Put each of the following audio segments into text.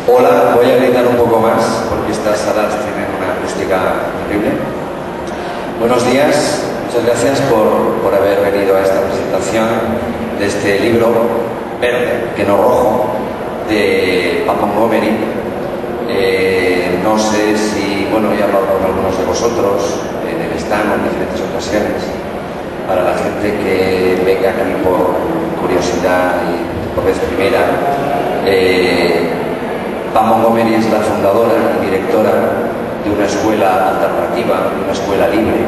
Hola, voy a gritar un poco más porque estas salas tienen una acústica increíble. Buenos días, muchas gracias por haber venido a esta presentación de este libro verde, que no rojo, de Pat Montgomery. No sé si, bueno, he hablado con algunos de vosotros en el stand en diferentes ocasiones. Para la gente que venga aquí por curiosidad y por vez primera, Pat Montgomery es la fundadora y directora de una escuela alternativa, de una escuela libre,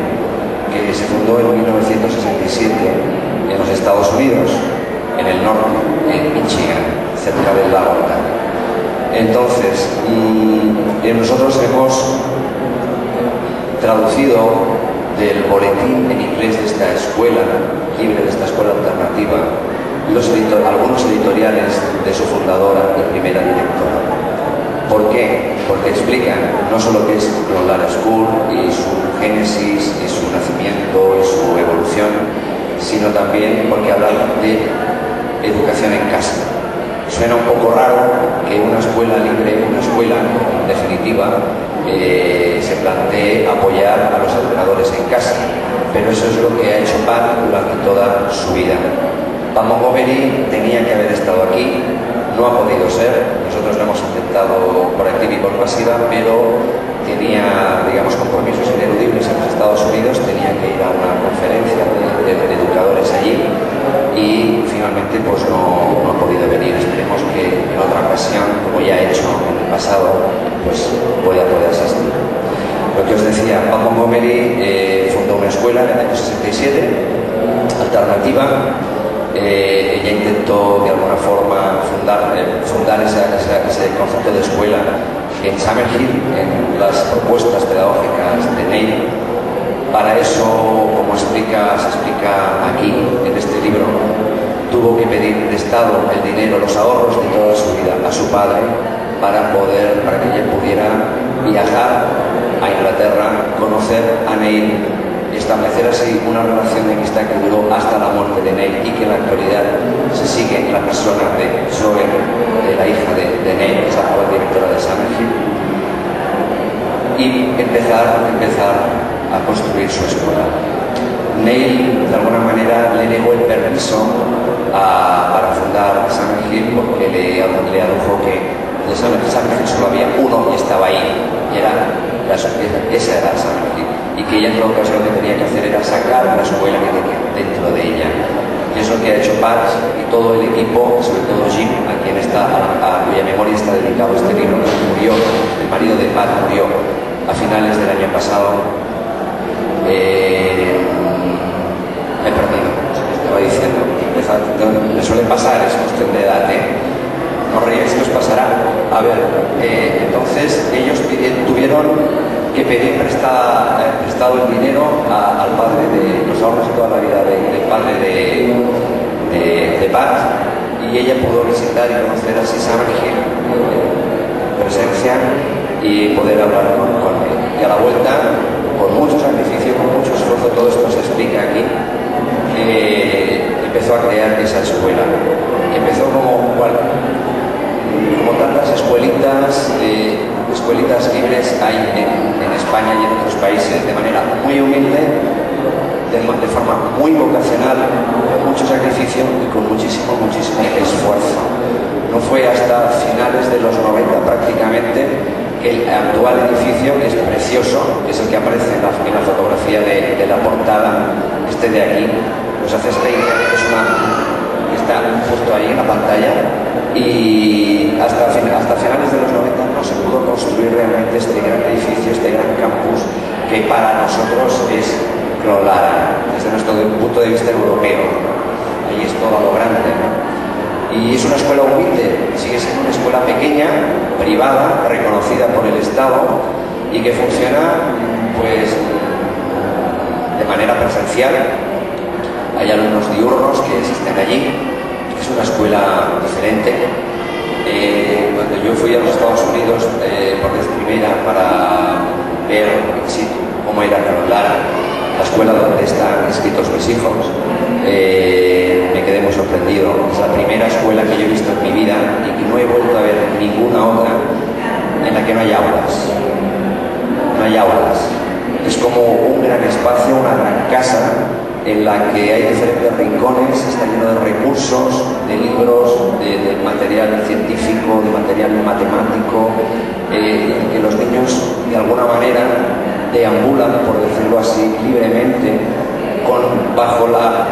que se fundó en 1967 en los Estados Unidos, en el norte, en Michigan, cerca del lago Ontario. Entonces, nosotros hemos traducido del boletín en inglés de esta escuela libre, de esta escuela alternativa, algunos editoriales de su fundadora y primera directora. ¿Por qué? Porque explican no solo qué es Cloud School y su génesis y su nacimiento y su evolución, sino también porque hablan de educación en casa. Suena un poco raro que una escuela libre, una escuela definitiva, se plantee apoyar a los educadores en casa, pero eso es lo que ha hecho Pat durante toda su vida. Pat Montgomery tenía que haber estado aquí, no ha podido ser, nosotros lo hemos intentado por activa y por pasiva, pero tenía, digamos, compromisos ineludibles en los Estados Unidos, tenía que ir a una conferencia de educadores allí y finalmente pues no ha podido venir. Esperemos que en otra ocasión, como ya ha hecho en el pasado, pues pueda asistir. Lo que os decía, Pat Montgomery fundó una escuela en el año 67, alternativa. Ella intentó de alguna forma fundar ese concepto de escuela en Summerhill, en las propuestas pedagógicas de Neil. Para eso, como se explica aquí en este libro, tuvo que pedir prestado el dinero, los ahorros de toda su vida a su padre para que ella pudiera viajar a Inglaterra, conocer a Neil y establecer así una relación de amistad que duró hasta la muerte de Neil y que en la actualidad se sigue en la persona de Zoe, de la hija de Neil, que es la actual directora de Summerhill, y empezar a construir su escuela. Neil, de alguna manera, le negó el permiso para fundar Summerhill porque le adujo que de Summerhill solo había uno y estaba ahí, y esa era Summerhill, y que ella en todo caso lo que tenía que hacer era sacar la escuela que tenía dentro de ella. Y es lo que ha hecho Pat y todo el equipo, sobre todo Jim, a cuya memoria está dedicado este libro, que murió, el marido de Pat murió a finales del año pasado. Me he perdido, estaba diciendo, me suele pasar, es cuestión de edad, no ríes, que os pasará. A ver, entonces ellos tuvieron que pedir prestado el dinero al padre de los ahorros de toda la vida del padre de Pat, y ella pudo visitar y conocer así Summerhill en presencia y poder hablar con él. Y a la vuelta, con mucho sacrificio, con mucho esfuerzo, todo esto se explica aquí, empezó a crear esa escuela. Empezó como tantas escuelitas libres hay en España y en otros países, de manera muy humilde, de forma muy vocacional, con mucho sacrificio y con muchísimo esfuerzo. No fue hasta finales de los 90 prácticamente que el actual edificio, que es precioso, que es el que aparece en la fotografía de la portada, de aquí, pues hace esta idea que está justo ahí en la pantalla, y hasta finales de los 90 no se pudo construir realmente este gran edificio, este gran campus, que para nosotros es Clolara, desde nuestro punto de vista europeo, ¿no? Ahí es todo a lo grande, ¿no? Y es una escuela humilde, sigue siendo una escuela pequeña, privada, reconocida por el Estado, y que funciona pues de manera presencial. Hay alumnos diurnos que existen allí. Es una escuela diferente. Cuando yo fui a los Estados Unidos por vez primera para ver in situ cómo era Clolara, la escuela donde están inscritos mis hijos, me quedé muy sorprendido. Es la primera escuela que yo he visto en mi vida y que no he vuelto a ver ninguna otra casa en la que hay diferentes rincones, está lleno de recursos, de libros, de material científico, de material matemático, que los niños de alguna manera deambulan, por decirlo así, libremente, bajo la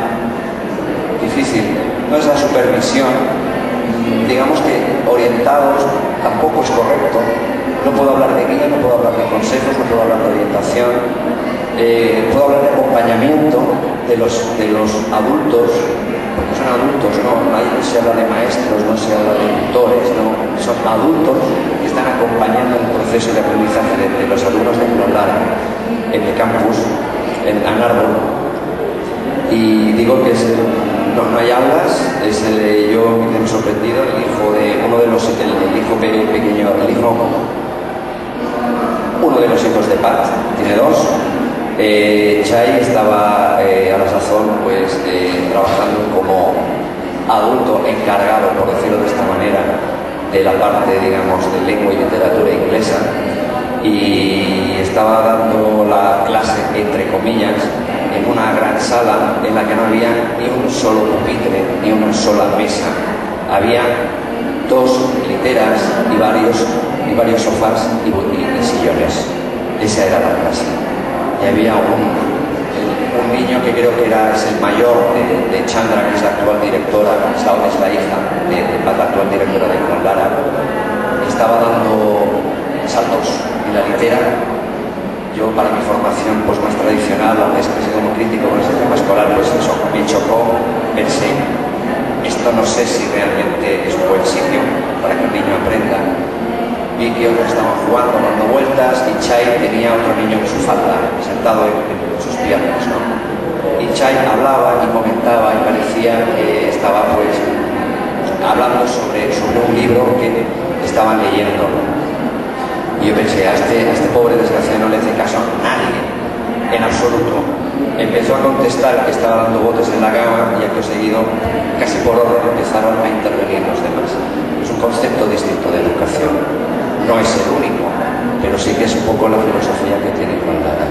difícil, no es la supervisión, digamos que orientados, tampoco es correcto, no puedo hablar de guía, no puedo hablar de consejos, no puedo hablar de orientación, puedo hablar de acompañamiento de los adultos, porque son adultos, no se habla de maestros, no se habla de tutores, no, son adultos que están acompañando el proceso de aprendizaje de los alumnos de Clonlara en el campus, en Ann Arbor. Y digo que no hay aulas, yo me he sorprendido, el hijo de uno de los, el hijo pequeño, uno de los hijos de Pat, tiene dos. Chai estaba a la sazón pues trabajando como adulto encargado, por decirlo de esta manera, de la parte, digamos, de lengua y literatura inglesa, y estaba dando la clase, entre comillas, en una gran sala en la que no había ni un solo pupitre, ni una sola mesa. Había dos literas y varios sofás y sillones. Esa era la clase. Y había un niño que creo que es el mayor de Chandra, que es la actual directora, es la hija de la actual directora de Clonlara, estaba dando saltos en la litera. Yo, para mi formación pues más tradicional, aunque he sido muy crítico con el sistema escolar, pues eso me chocó, pensé, esto no sé si realmente es un buen sitio para que un niño aprenda. Vi que otros estaban jugando, dando vueltas, y Chai tenía otro niño en su falda, sentado en sus piernas, ¿no? Y Chai hablaba y comentaba y parecía que estaba pues hablando sobre un libro que estaban leyendo. Y yo pensé, a este pobre desgraciado no le hace caso a nadie, en absoluto. Empezó a contestar que estaba dando botes en la cama, y acto seguido, casi por orden, empezaron a intervenir los demás. Es un concepto distinto de educación. No es el único, pero sí que es un poco la filosofía que tiene Clonlara.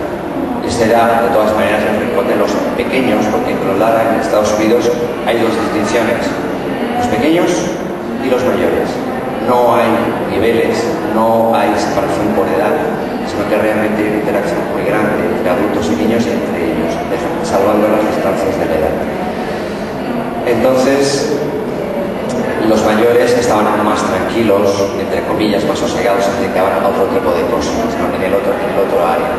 Este era, de todas maneras, el rincón de los pequeños, porque en Clonlara, en Estados Unidos, hay dos distinciones: los pequeños y los mayores. No hay niveles, no hay separación por edad, sino que realmente hay una interacción muy grande entre adultos y niños y entre ellos, salvando las distancias de la edad. Entonces, los mayores estaban más tranquilos, entre comillas, más sosegados, se dedicaban a otro tipo de cosas, ¿no? en el otro área.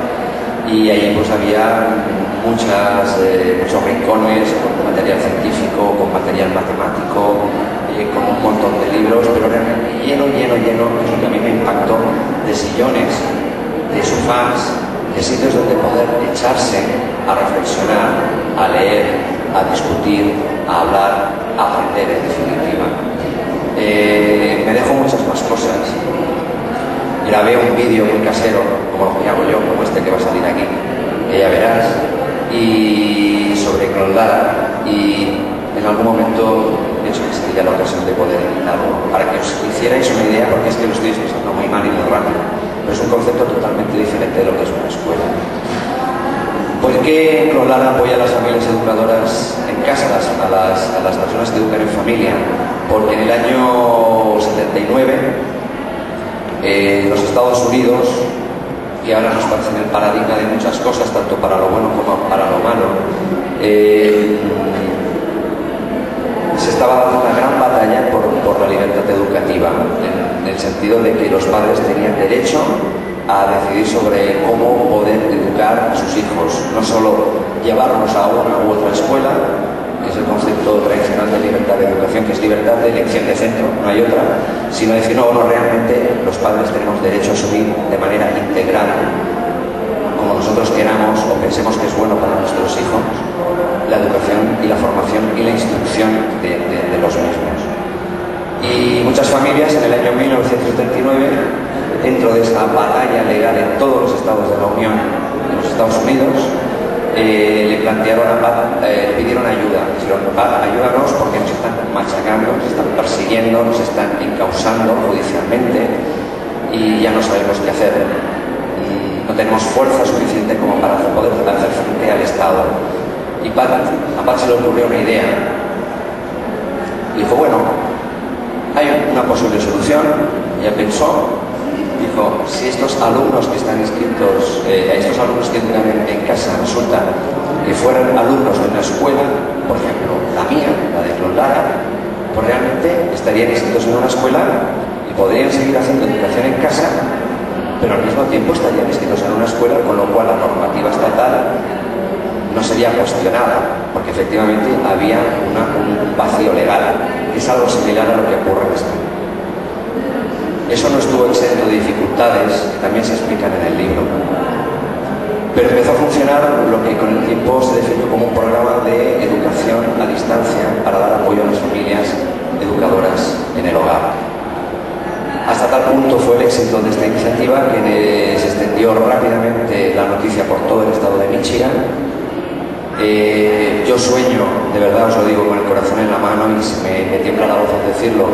Y ahí pues había muchos rincones con material científico, con material matemático, con un montón de libros, pero realmente lleno, eso que a mí me impactó, de sillones, de sofás, de sitios donde poder echarse a reflexionar, a leer, a discutir, a hablar, a aprender, en definitiva. Me dejó muchas más cosas. Grabé un vídeo muy casero, como lo que hago yo, como este que va a salir aquí, que ya verás, y sobre Clonlara, y en algún momento pienso que sería la ocasión de poder editarlo, para que os hicierais una idea, porque es que lo estoy expresando muy mal y muy rápido, pero es un concepto totalmente diferente de lo que es una escuela. ¿Por qué Clonlara apoya a las familias educadoras en casa, a las personas que educan en familia? Porque en el año 79, los Estados Unidos, que ahora nos parecen el paradigma de muchas cosas, tanto para lo bueno como para lo malo, se estaba dando una gran batalla por la libertad educativa, en el sentido de que los padres tenían derecho a decidir sobre cómo poder educar a sus hijos, no solo llevarlos a una u otra escuela, que es el concepto tradicional de libertad de educación, que es libertad de elección de centro, no hay otra, sino decir, no, realmente los padres tenemos derecho a asumir de manera integral, como nosotros queramos o pensemos que es bueno para nuestros hijos, la educación y la formación y la instrucción de los mismos. Y muchas familias en el año 1979, dentro de esa batalla legal en todos los estados de la Unión, en los Estados Unidos, le plantearon a Pat, le pidieron ayuda. Dijeron, Pat, ayúdanos porque nos están machacando, nos están persiguiendo, nos están encausando judicialmente y ya no sabemos qué hacer. no tenemos fuerza suficiente como para poder hacer frente al Estado. Y a Pat se le ocurrió una idea. Dijo, bueno, hay una posible solución. Ella pensó, dijo, si estos alumnos que están inscritos, estos alumnos que entran en casa, resulta que fueran alumnos de una escuela, por ejemplo, la mía, la de Clonlara, pues realmente estarían inscritos en una escuela y podrían seguir haciendo educación en casa, pero al mismo tiempo estarían inscritos en una escuela, con lo cual la normativa estatal no sería cuestionada, porque efectivamente había un vacío legal, que es algo similar a lo que ocurre en España. Eso no estuvo exento de dificultades, que también se explican en el libro. Pero empezó a funcionar lo que con el tiempo se definió como un programa de educación a distancia para dar apoyo a las familias educadoras en el hogar. Hasta tal punto fue el éxito de esta iniciativa que se extendió rápidamente la noticia por todo el estado de Michigan. Yo sueño, de verdad os lo digo con el corazón en la mano y se me tiembla la voz al decirlo,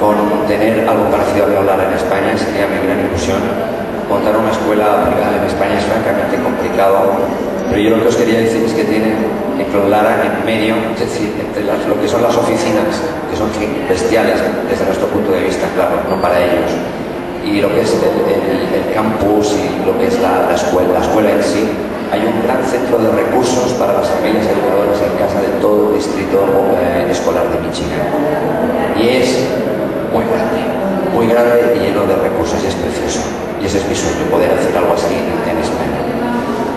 con tener algo parecido a Clonlara en España. Sería mi gran ilusión. Montar una escuela privada en España es francamente complicado, pero yo lo que os quería decir es que tienen en Clonlara en medio, es decir, entre lo que son las oficinas, que son bestiales desde nuestro punto de vista, claro, no para ellos, y lo que es el campus y lo que es la escuela en sí, hay un gran centro de recursos para las familias educadoras en casa de todo el distrito escolar de Michigan. Y es muy grande y lleno de recursos y es precioso. Y ese es mi sueño, poder hacer algo así en España.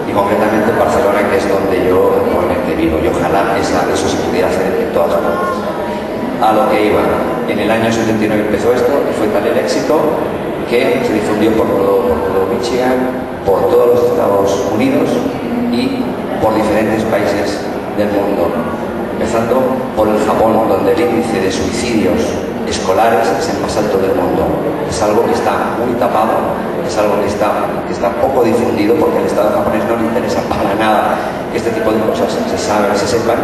Y concretamente en Barcelona, que es donde yo actualmente vivo. Y ojalá eso se pudiera hacer en todas partes. A lo que iba, en el año 79 empezó esto y fue tal el éxito que se difundió por todo Michigan, por todos los Estados Unidos y por diferentes países del mundo. Empezando por el Japón, donde el índice de suicidios escolares es el más alto del mundo. Es algo que está muy tapado, es algo que está poco difundido porque al Estado japonés no le interesa para nada que este tipo de cosas se sepan,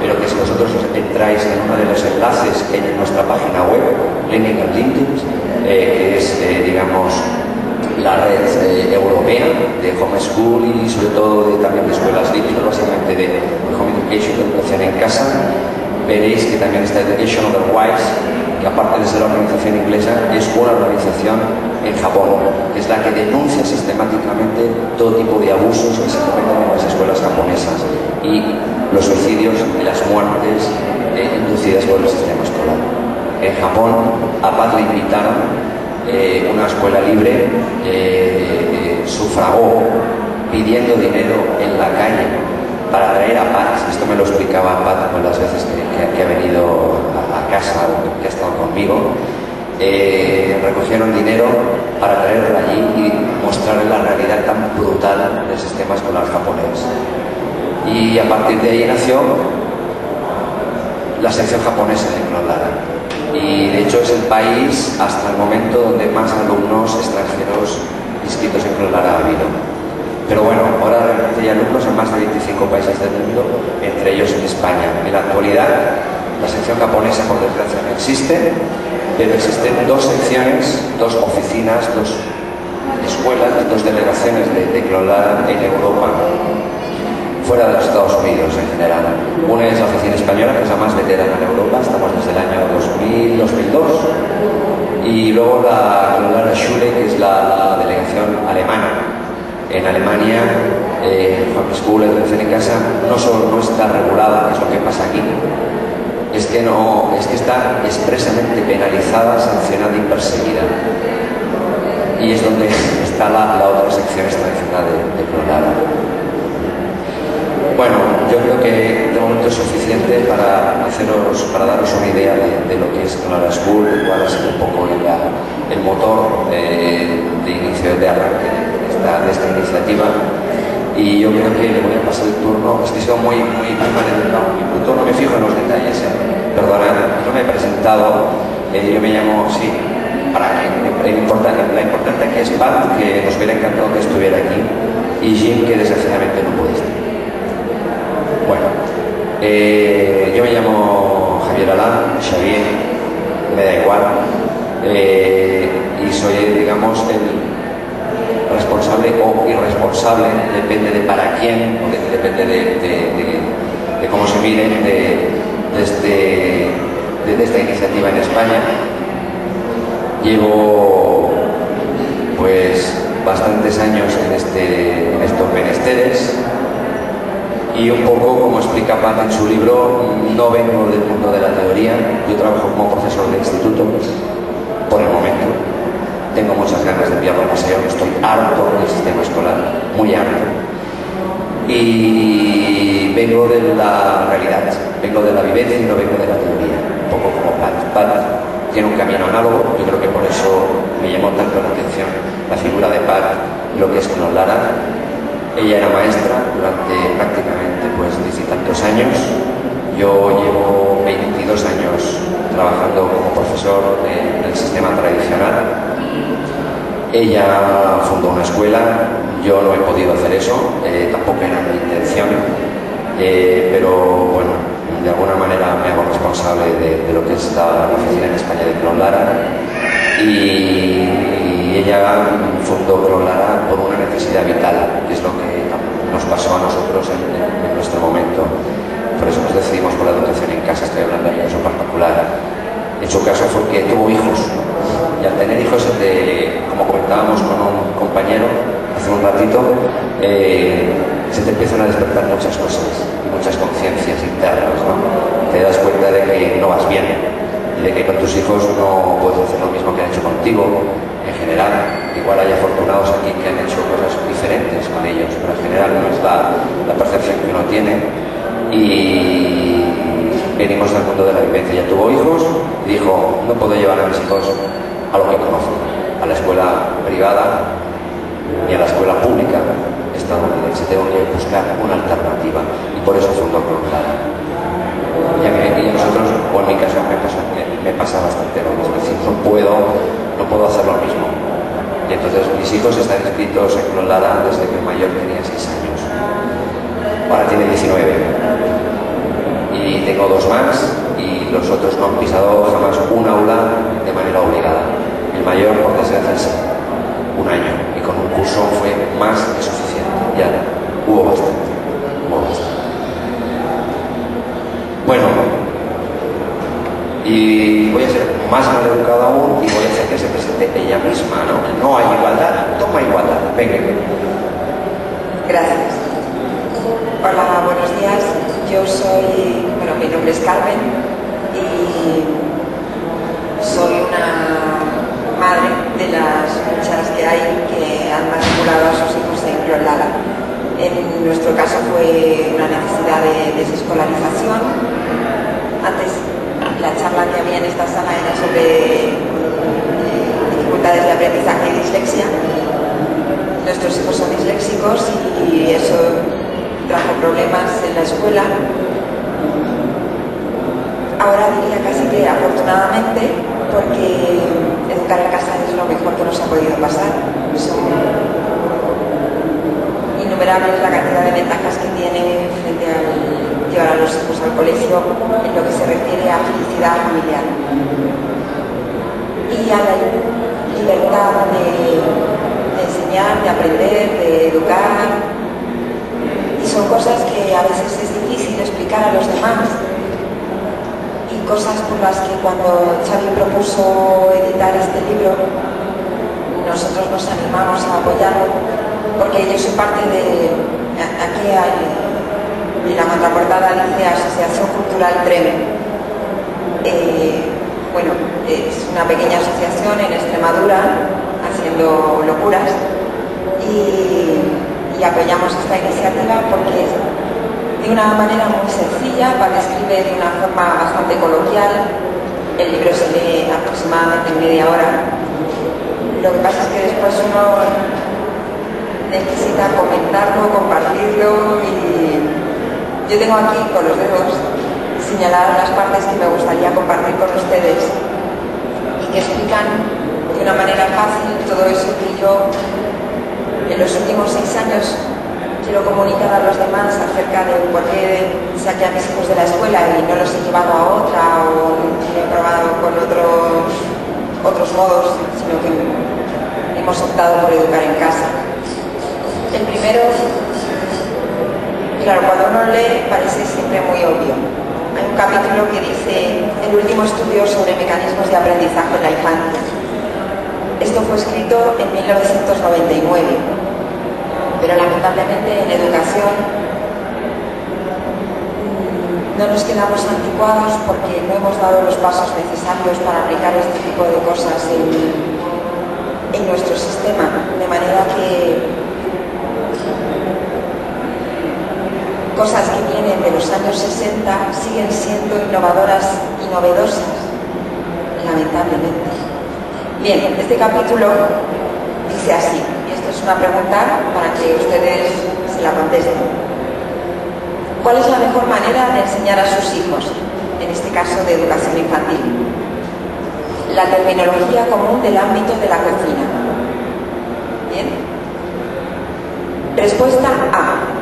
pero que si vosotros entráis en uno de los enlaces que hay en nuestra página web, Learning Unlimited, que es, digamos, la red europea de homeschool y sobre todo también de escuelas libres, básicamente de home education, de educación en casa, veréis que también está Education Otherwise, que aparte de ser la organización inglesa, es una organización en Japón, que es la que denuncia sistemáticamente todo tipo de abusos que se cometen en las escuelas japonesas y los suicidios y las muertes inducidas por el sistema escolar. En Japón, a Pat le invitaron una escuela libre, sufragó pidiendo dinero en la calle para traer a Pat. Esto me lo explicaba Pat con las veces que ha venido a casa o que ha estado conmigo. Recogieron dinero para traerlo allí y mostrarle la realidad tan brutal del sistema escolar japonés. Y a partir de ahí nació la sección japonesa de Clonlara. Y de hecho es el país hasta el momento donde más alumnos extranjeros inscritos en Clonlara ha habido. Pero bueno, ahora realmente hay alumnos en más de 25 países del mundo, entre ellos en España. En la actualidad, la sección japonesa, por desgracia, no existe, pero existen dos secciones, dos oficinas, dos escuelas, dos delegaciones de Clonlara en Europa, fuera de los Estados Unidos en general. Una es la oficina española, que es la más veterana en Europa, estamos desde el año 2000-2002, y luego la Clonlara Schule, que es la delegación alemana. En Alemania, homeschool, educación en casa, no solo no está regulada, que es lo que pasa aquí, es que está expresamente penalizada, sancionada y perseguida. Y es donde está la otra sección tradicional de Clonlara. Bueno, yo creo que de momento es suficiente para daros una idea de lo que es Clonlara School, de cuál ha sido un poco el motor de inicio de arranque de esta iniciativa. Y yo creo que le voy a pasar el turno. Es que he sido muy maleducado, muy bruto, no me fijo en los detalles, perdonad, no me he presentado. Yo me llamo, sí, la importante que es Pat, que nos hubiera encantado que estuviera aquí, y Jim, que desgraciadamente no puede estar. Bueno, yo me llamo Javier Alán, Xavier, me da igual, y soy, digamos, el responsable o irresponsable, depende de para quién, o depende de cómo se mire, de esta iniciativa en España. Llevo pues bastantes años en estos menesteres, y un poco, como explica Pat en su libro, no vengo del mundo de la teoría. Yo trabajo como profesor de instituto por el momento. Tengo muchas ganas de enviarlo al paseo, estoy harto del sistema escolar, muy harto. Y vengo de la realidad, vengo de la vivencia y no vengo de la teoría, un poco como Pat. Pat tiene un camino análogo, yo creo que por eso me llamó tanto la atención la figura de Pat, lo que es Clon Lara. Ella era maestra durante prácticamente pues 10 y tantos años. Yo llevo 22 años trabajando como profesor en el sistema tradicional. Ella fundó una escuela, yo no he podido hacer eso, tampoco era mi intención, pero bueno, de alguna manera me hago responsable de lo que es la oficina en España de Clon Lara, y ella fundó Clon Lara por una necesidad vital, que es lo que nos pasó a nosotros en nuestro momento. Por eso nos decidimos por la educación en casa. Estoy hablando de eso particular. En su caso fue que tuvo hijos, y al tener hijos, como comentábamos con un compañero hace un ratito, se te empiezan a despertar muchas cosas, muchas conciencias internas, ¿no? Te das cuenta de que no vas bien, y de que con tus hijos no puedes hacer lo mismo que han hecho contigo. En general, igual hay afortunados aquí que han hecho cosas diferentes con ellos, pero en general no es la percepción que uno tiene. Y venimos del mundo de la vivencia. Ya tuvo hijos y dijo: no puedo llevar a mis hijos a lo que conozco, a la escuela privada ni a la escuela pública estadounidense. Tengo que buscar una alternativa, y por eso fundó Clon Lara. Y a nosotros, o en mi caso, me pasa bastante lo mismo. Es decir, no puedo hacer lo mismo. Y entonces mis hijos están inscritos en Clon Lara desde que el mayor tenía 6 años. Ahora tiene 19. Y tengo 2 más, y los otros no han pisado jamás un aula de manera obligada. El mayor, por desgracia, sí, 1 año, y con un curso fue más que suficiente. Ya hubo bastante. Bueno, y voy a ser más maleducado aún, y voy a hacer que se presente ella misma, ¿no? No hay igualdad, toma igualdad. Venga. Gracias. Hola, buenos días. Yo soy, mi nombre es Carmen, y soy una madre de las muchas que hay que han matriculado a sus hijos en Clon Lara. En nuestro caso fue una necesidad de desescolarización. Antes, la charla que había en esta sala era sobre dificultades de aprendizaje y dislexia. Nuestros hijos son disléxicos, y eso trajo problemas en la escuela. Ahora diría casi que afortunadamente, porque educar en casa es lo mejor que nos ha podido pasar. Son innumerables la cantidad de ventajas que tiene frente a llevar a los hijos al colegio en lo que se refiere a felicidad familiar y a la libertad de enseñar, de aprender, de educar. Y son cosas que a veces es difícil explicar a los demás, y cosas por las que cuando Xavi propuso editar este libro, nosotros nos animamos a apoyarlo, porque yo soy parte de, aquí hay, en la contraportada dice Asociación Cultural TREM. Es una pequeña asociación en Extremadura haciendo locuras, y apoyamos esta iniciativa porque de una manera muy sencilla, describe de una forma bastante coloquial. El libro se lee aproximadamente en media hora. Lo que pasa es que después uno necesita comentarlo, compartirlo, y yo tengo aquí con los dedos señaladas las partes que me gustaría compartir con ustedes y que explican de una manera fácil todo eso que yo en los últimos 6 años quiero comunicar a los demás acerca de por qué saqué a mis hijos de la escuela y no los he llevado a otra, o he probado con otros modos, sino que hemos optado por educar en casa. El primero, claro, cuando uno lee parece siempre muy obvio. Hay un capítulo que dice el último estudio sobre mecanismos de aprendizaje en la infancia. Esto fue escrito en 1999, pero lamentablemente en educación no nos quedamos anticuados porque no hemos dado los pasos necesarios para aplicar este tipo de cosas en nuestro sistema, de manera que cosas que vienen de los años 60 siguen siendo innovadoras y novedosas, lamentablemente. Bien, este capítulo dice así, y esto es una pregunta para que ustedes se la contesten. ¿Cuál es la mejor manera de enseñar a sus hijos, en este caso de educación infantil? La terminología común del ámbito de la cocina. ¿Bien? Respuesta A.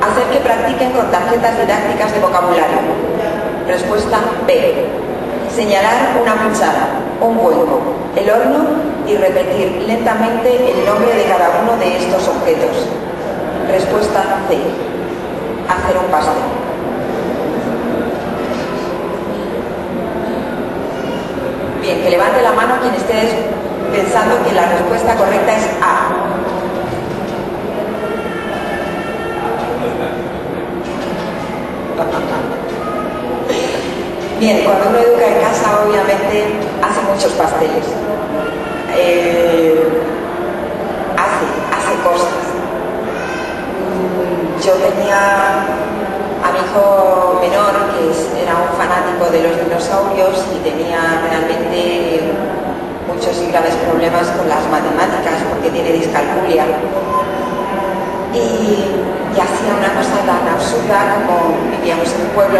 Hacer que practiquen con tarjetas didácticas de vocabulario. Respuesta B. Señalar una cuchara, un hueco, el horno y repetir lentamente el nombre de cada uno de estos objetos. Respuesta C. Hacer un pastel. Bien, que levante la mano quien esté pensando que la respuesta correcta es A. Bien, cuando uno educa en casa, obviamente hace muchos pasteles. Hace cosas. Yo tenía a mi hijo menor, que era un fanático de los dinosaurios y tenía realmente muchos y graves problemas con las matemáticas porque tiene discalculia. Y hacía una cosa tan absurda como vivíamos en un pueblo,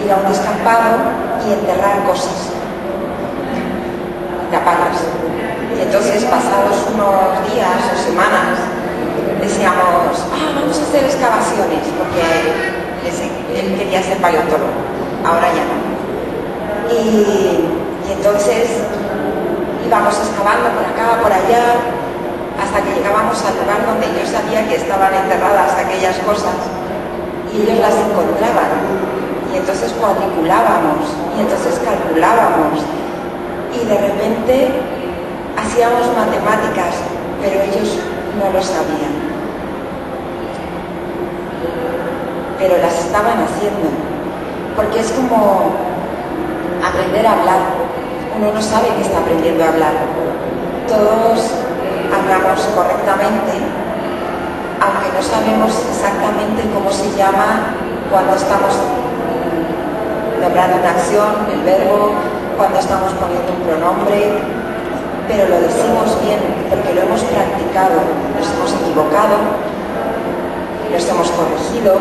ir a un descampado y enterrar cosas, taparlas. Y entonces, pasados unos días o semanas, decíamos, vamos a hacer excavaciones, porque él quería ser paleontólogo, ahora ya no. Y entonces íbamos excavando por acá, por allá, hasta que llegábamos al lugar donde yo sabía que estaban enterradas aquellas cosas, y ellos las encontraban, y entonces cuadriculábamos, y entonces calculábamos, y de repente hacíamos matemáticas, pero ellos no lo sabían. Pero las estaban haciendo, porque es como aprender a hablar. Uno no sabe que está aprendiendo a hablar. Todos hablamos correctamente, aunque no sabemos exactamente cómo se llama cuando estamos nombrando una acción, el verbo, cuando estamos poniendo un pronombre, pero lo decimos bien porque lo hemos practicado, nos hemos equivocado, nos hemos corregido,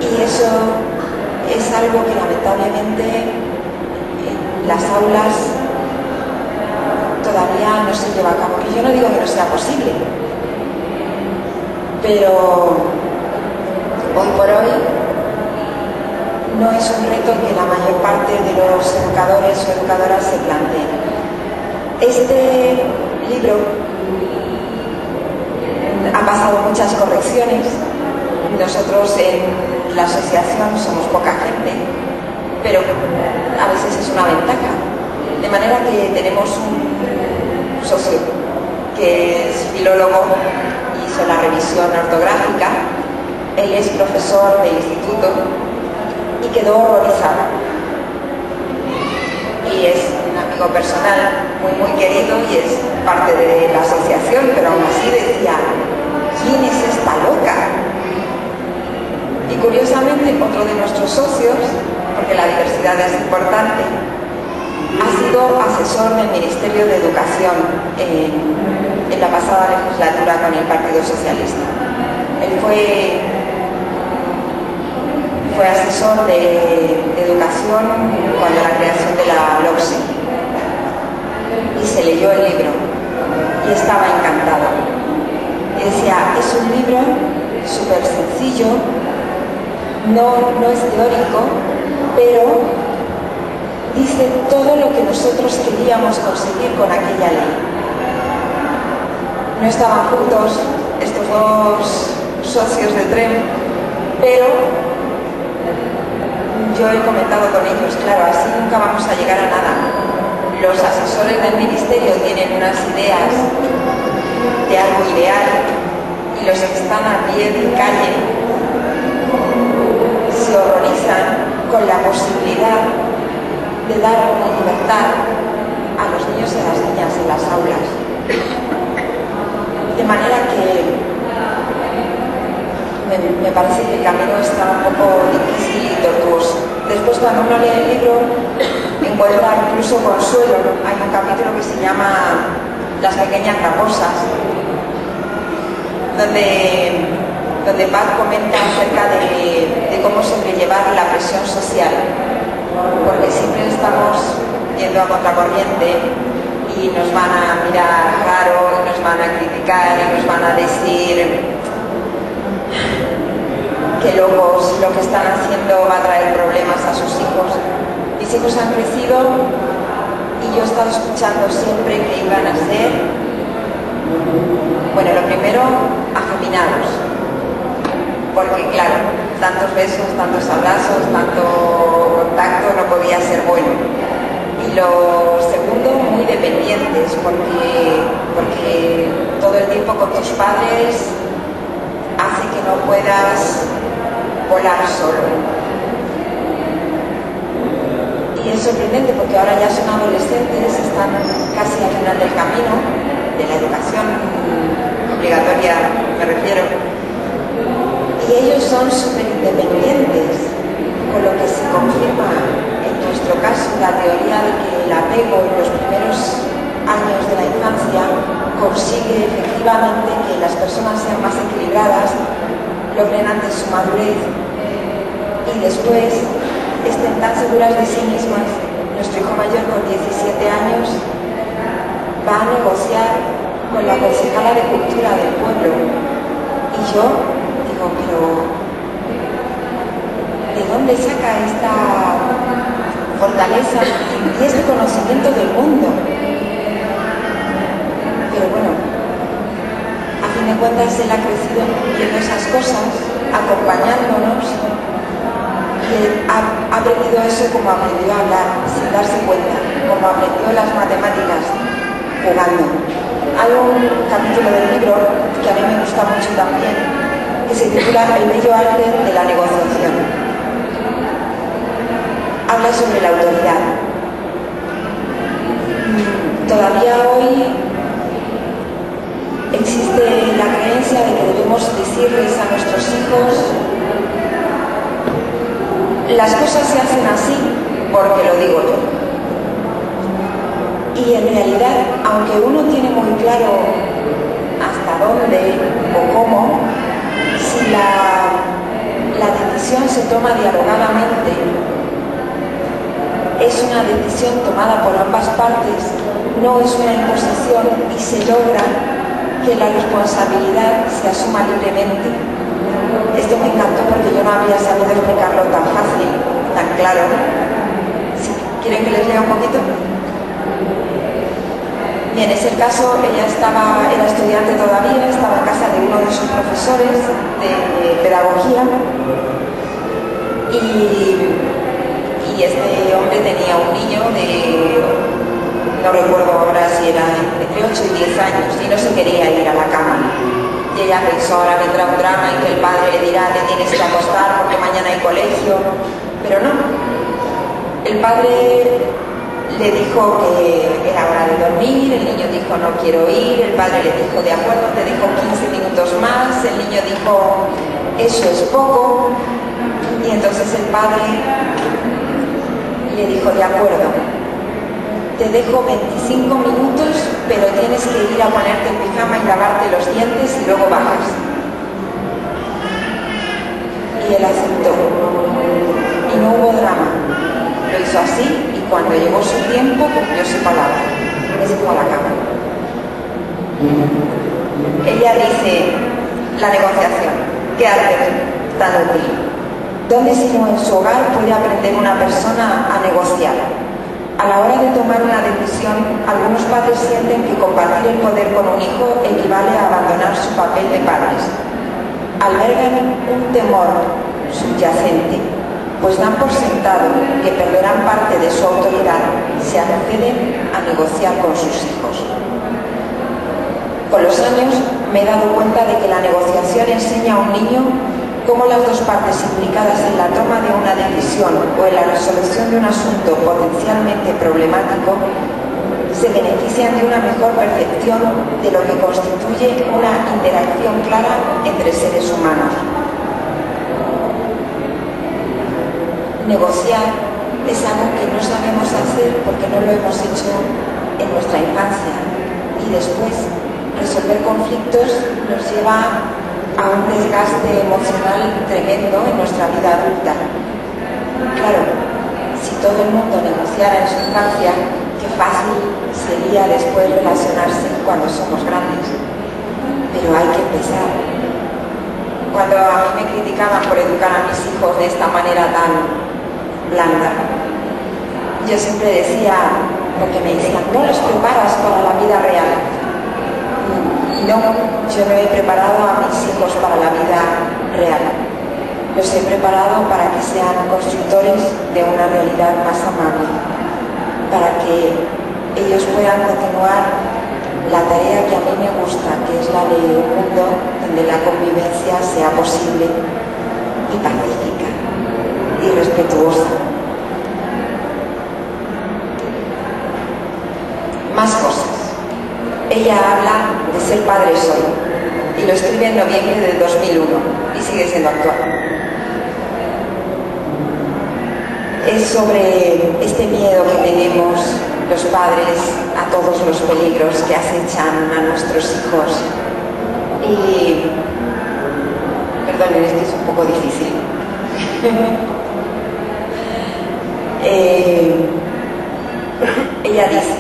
y eso es algo que lamentablemente en las aulas todavía no se lleva a cabo, que yo no digo que no sea posible, pero hoy por hoy no es un reto que la mayor parte de los educadores o educadoras se planteen. Este libro ha pasado muchas correcciones. Nosotros en la asociación somos poca gente, pero a veces es una ventaja. De manera que tenemos un socio que es filólogo, hizo la revisión ortográfica, él es profesor de instituto y quedó horrorizado. Y es un amigo personal muy querido y es parte de la asociación, pero aún así decía, ¿quién es esta loca? Y curiosamente otro de nuestros socios, porque la diversidad es importante, ha sido asesor del Ministerio de Educación en la pasada legislatura con el Partido Socialista. Él fue asesor de educación cuando la creación de la LOCSE y se leyó el libro y estaba encantado. Y decía, es un libro súper sencillo, no es teórico, pero dice todo lo que nosotros queríamos conseguir con aquella ley. No estaban juntos, estos dos socios de tren, pero yo he comentado con ellos, claro, así nunca vamos a llegar a nada. Los asesores del ministerio tienen unas ideas de algo ideal y los que están a pie de calle se horrorizan con la posibilidad de dar una libertad a los niños y a las niñas en las aulas. De manera que me parece que el camino está un poco difícil y tortuoso. Después, cuando uno lee el libro, encuentra incluso consuelo. Hay un capítulo que se llama Las pequeñas raposas, donde Paz comenta acerca de cómo sobrellevar la presión social, porque siempre estamos yendo a contracorriente y nos van a mirar raro, nos van a criticar y nos van a decir que locos, lo que están haciendo va a traer problemas a sus hijos. Mis hijos han crecido y yo he estado escuchando siempre que iban a ser, bueno, lo primero, afeminados, porque claro, tantos besos, tantos abrazos, tanto contacto no podía ser bueno. Y lo segundo, muy dependientes, porque todo el tiempo con tus padres hace que no puedas volar solo. Y es sorprendente porque ahora ya son adolescentes, están casi al final del camino de la educación obligatoria, me refiero, y ellos son súper independientes, con lo que se confirma en nuestro caso la teoría de que el apego en los primeros años de la infancia consigue efectivamente que las personas sean más equilibradas, logren antes su madurez y después estén tan seguras de sí mismas. Nuestro hijo mayor con 17 años va a negociar con la concejala de cultura del pueblo y yo digo, pero ¿de dónde saca esta fortaleza y este conocimiento del mundo? Pero bueno, a fin de cuentas él ha crecido viendo esas cosas, acompañándonos, y ha aprendido eso como aprendió a hablar, sin darse cuenta, como aprendió las matemáticas, jugando. Hay un capítulo del libro que a mí me gusta mucho también, que se titula El bello arte de la negociación. Habla sobre la autoridad. Todavía hoy existe la creencia de que debemos decirles a nuestros hijos las cosas se hacen así porque lo digo yo. Y en realidad, aunque uno tiene muy claro hasta dónde o cómo, si la decisión se toma dialogadamente, es una decisión tomada por ambas partes, no es una imposición y se logra que la responsabilidad se asuma libremente. Esto me encantó porque yo no había sabido explicarlo tan fácil, tan claro. Si quieren que les lea un poquito. Bien, es el caso, ella era estudiante todavía, estaba en casa de uno de sus profesores de pedagogía y este hombre tenía un niño de, no recuerdo ahora si era entre 8 y 10 años y no se quería ir a la cama. Y ella pensó, ahora vendrá un drama en que el padre le dirá, te tienes que acostar porque mañana hay colegio, pero no. El padre le dijo que era hora de dormir, el niño dijo no quiero ir, el padre le dijo de acuerdo, te dejo 15 minutos más, el niño dijo eso es poco, y entonces el padre le dijo de acuerdo, te dejo 25 minutos, pero tienes que ir a ponerte el pijama y lavarte los dientes y luego bajas. Y él aceptó. Y no hubo drama. Lo hizo así y cuando llegó su tiempo cumplió su palabra. Y se fue a la cama. Ella dice, la negociación, ¿qué arte tan útil? ¿Dónde sino en su hogar puede aprender una persona a negociar? A A la hora de tomar una decisión, algunos padres sienten que compartir el poder con un hijo equivale a abandonar su papel de padres. Albergan un temor subyacente, pues dan por sentado que perderán parte de su autoridad si acceden a negociar con sus hijos. Con los años me he dado cuenta de que la negociación enseña a un niño cómo las dos partes implicadas en la toma de una decisión o en la resolución de un asunto potencialmente problemático se benefician de una mejor percepción de lo que constituye una interacción clara entre seres humanos. Negociar es algo que no sabemos hacer porque no lo hemos hecho en nuestra infancia, y después resolver conflictos nos lleva a un desgaste emocional tremendo en nuestra vida adulta. Claro, si todo el mundo negociara en su infancia, qué fácil sería después relacionarse cuando somos grandes. Pero hay que empezar. Cuando a mí me criticaban por educar a mis hijos de esta manera tan blanda, yo siempre decía, porque me decían, no los preparas para la vida real. No, yo no he preparado a mis hijos para la vida real. Los he preparado para que sean constructores de una realidad más amable, para que ellos puedan continuar la tarea que a mí me gusta, que es la de un mundo donde la convivencia sea posible y pacífica y respetuosa. Más cosas. Ella habla de ser padre solo y lo escribe en noviembre de 2001 y sigue siendo actual. Es sobre este miedo que tenemos los padres a todos los peligros que acechan a nuestros hijos. Y perdonen, es que es un poco difícil. Ella dice: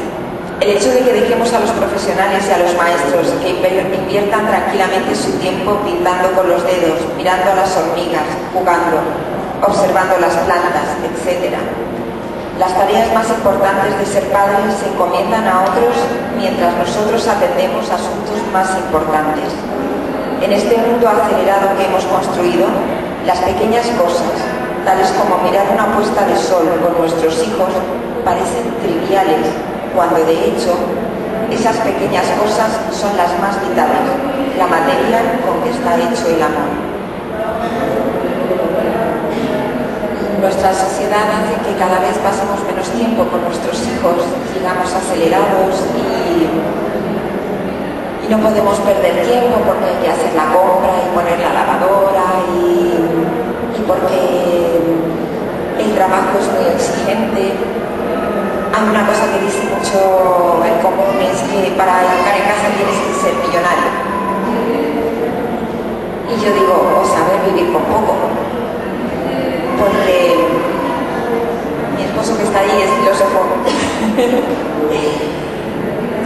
el hecho de que dejemos a los profesionales y a los maestros que inviertan tranquilamente su tiempo pintando con los dedos, mirando a las hormigas, jugando, observando las plantas, etc. Las tareas más importantes de ser padres se encomiendan a otros mientras nosotros atendemos asuntos más importantes. En este mundo acelerado que hemos construido, las pequeñas cosas, tales como mirar una puesta de sol con nuestros hijos, parecen triviales, cuando de hecho esas pequeñas cosas son las más vitales, la materia con que está hecho el amor. Nuestra sociedad hace que cada vez pasemos menos tiempo con nuestros hijos, sigamos acelerados y no podemos perder tiempo porque hay que hacer la compra y poner la lavadora y porque el trabajo es muy exigente. Hay una cosa que dice mucho en común, es que para educar en casa tienes que ser millonario. Y yo digo, o saber vivir con poco. Porque mi esposo que está ahí es filósofo.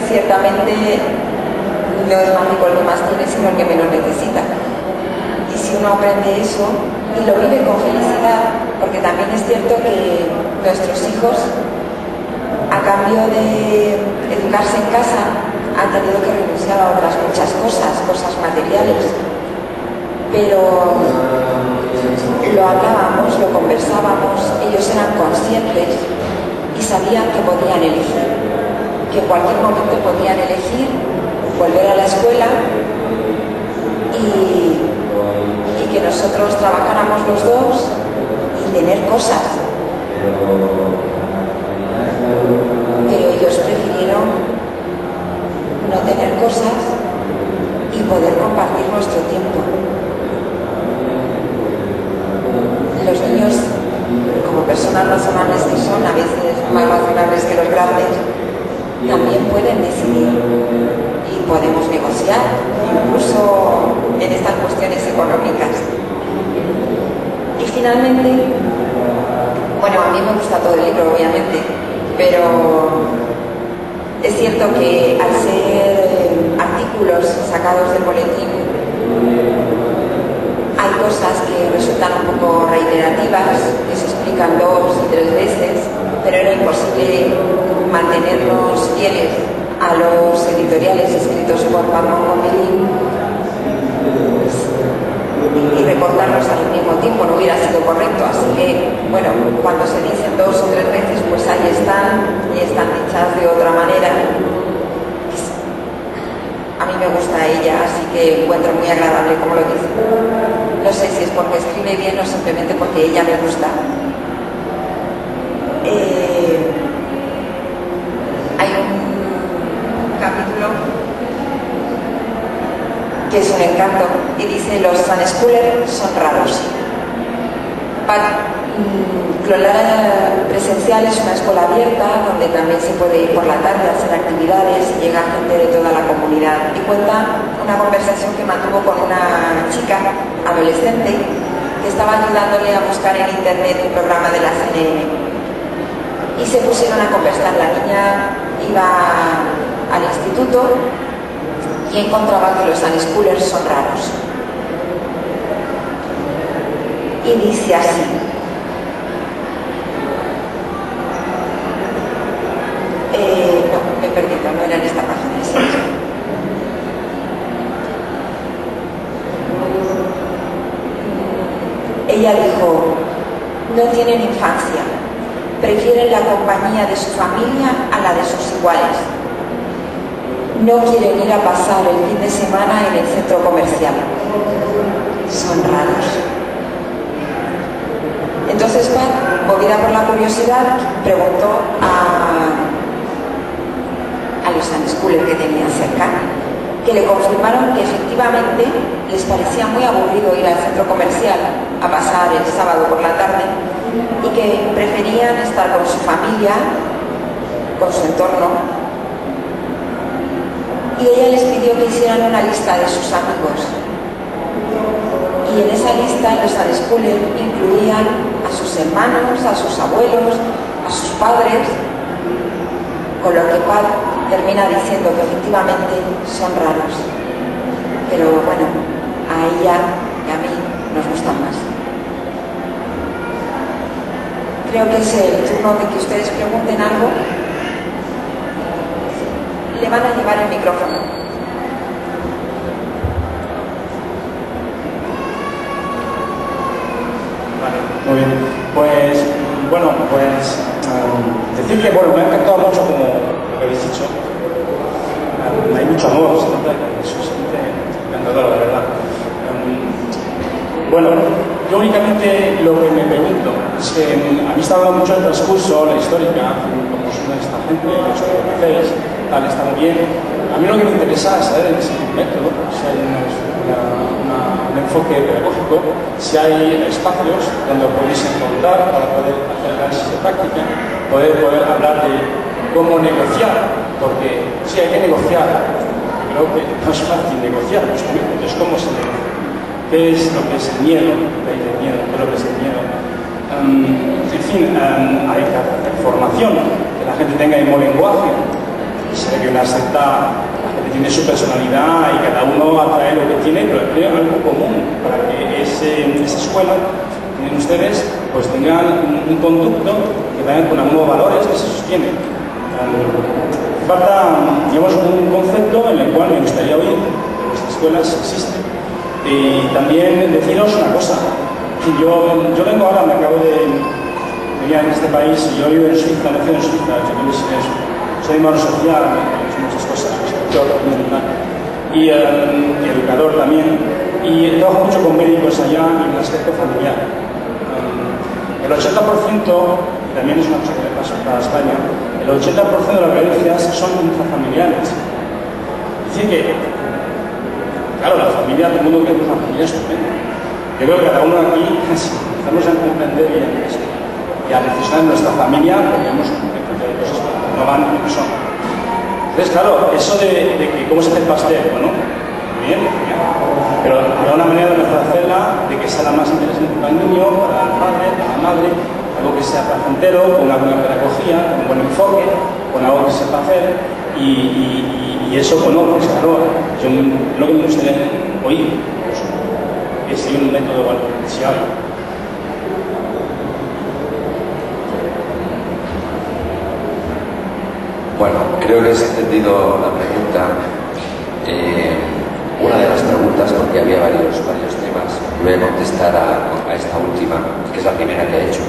Ciertamente no es más rico el que más tiene, sino el que menos necesita. Y si uno aprende eso y lo vive con felicidad, porque también es cierto que nuestros hijos, a cambio de educarse en casa, han tenido que renunciar a otras muchas cosas materiales. Pero lo hablábamos, lo conversábamos, ellos eran conscientes y sabían que podían elegir, que en cualquier momento podían elegir volver a la escuela y que nosotros trabajáramos los dos y tener cosas. Pero ellos prefirieron no tener cosas y poder compartir nuestro tiempo. Los niños, como personas razonables que son, a veces más razonables que los grandes, también pueden decidir y podemos negociar, incluso en estas cuestiones económicas. Y finalmente, bueno, a mí me gusta todo el libro, obviamente, pero es cierto que al ser artículos sacados del boletín, hay cosas que resultan un poco reiterativas, que se explican 2 y 3 veces, pero era imposible mantenernos fieles a los editoriales escritos por Pablo Montgomery y recortarlos al mismo tiempo, no hubiera sido correcto. Así que, bueno, cuando se dicen 2 o 3 veces, pues ahí están, y están dichas de otra manera. A mí me gusta ella, así que encuentro muy agradable como lo dice. No sé si es porque escribe bien o simplemente porque ella me gusta. Hay un capítulo que es un encanto y dice: los unschoolers son raros. Clolara Presencial es una escuela abierta donde también se puede ir por la tarde a hacer actividades y llega gente de toda la comunidad. Y cuenta una conversación que mantuvo con una chica adolescente que estaba ayudándole a buscar en internet un programa de la CNN. Y se pusieron a conversar. La niña iba al instituto y encontraba que los unschoolers son raros. Y dice así: no, me he perdido, no era en esta página, sí. Ella dijo: no tienen infancia, prefieren la compañía de su familia a la de sus iguales. No quieren ir a pasar el fin de semana en el centro comercial. Son raros. Entonces Pat, movida por la curiosidad, preguntó a los unschoolers que tenía cerca, que le confirmaron que efectivamente les parecía muy aburrido ir al centro comercial a pasar el sábado por la tarde y que preferían estar con su familia, con su entorno. Y ella les pidió que hicieran una lista de sus amigos. Y en esa lista los unschoolers incluían a sus hermanos, a sus abuelos, a sus padres, con lo que Pat termina diciendo que efectivamente son raros. Pero bueno, a ella y a mí nos gustan más. Creo que es el turno de que ustedes pregunten algo. Le van a llevar el micrófono. Vale, muy bien. Pues, bueno, pues decir que, bueno, me ha encantado mucho como lo que habéis dicho. Hay mucho amor, se nota que sois gente encantadora, de verdad. Bueno, yo únicamente lo que me pregunto es que a mí está hablando mucho del transcurso, la histórica, como son esta gente, los que conocéis, tal, está muy bien. A mí lo que me interesa es saber si hay un método, si hay un enfoque pedagógico, si hay espacios donde podéis encontrar para poder hacer análisis de práctica, poder hablar de cómo negociar, porque sí hay que negociar, creo que no es fácil negociar, justamente, entonces cómo se negocia. ¿Qué es lo que es el miedo? ¿Qué es lo que es el miedo? En fin, hay que hacer formación, que la gente tenga el mismo lenguaje. Se ve que una secta, la gente tiene su personalidad y cada uno atrae lo que tiene, pero tiene algo común para que esa escuela que tienen ustedes pues tengan un conducto que vayan con algunos valores que se sostienen. Falta, digamos, un concepto en el cual me gustaría oír que nuestras escuelas existen. Y también deciros una cosa. Yo vengo ahora, me acabo de venir en este país, yo vivo en Suiza, nací en Suiza, soy hermano social, muchas cosas, escritor y educador también, y trabajo mucho con médicos allá en el aspecto familiar. El 80%, y también es una cosa que le pasa para España, el 80% de las violencias son intrafamiliares. Es decir que, claro, la familia, todo el mundo cree que es una familia estupenda. Yo creo que cada uno aquí empezamos a comprender bien esto y a reflexionar en nuestra familia, porque vemos un concepto de cosas que no van ni que son. Entonces, claro, eso de que cómo se hace el pastel, bueno, bien, pero habrá una manera de mejor hacerla, de que sea la más interesante para el niño, para el padre, para la madre, algo que sea placentero, con una buena pedagogía, con un buen enfoque, con algo que sepa hacer, y eso, bueno, pues claro, yo lo que me gustaría oír, pues, que sea un método deseable. Bueno, creo que has entendido la pregunta. Una de las preguntas, porque había varios temas, voy a contestar a esta última, que es la primera que he hecho.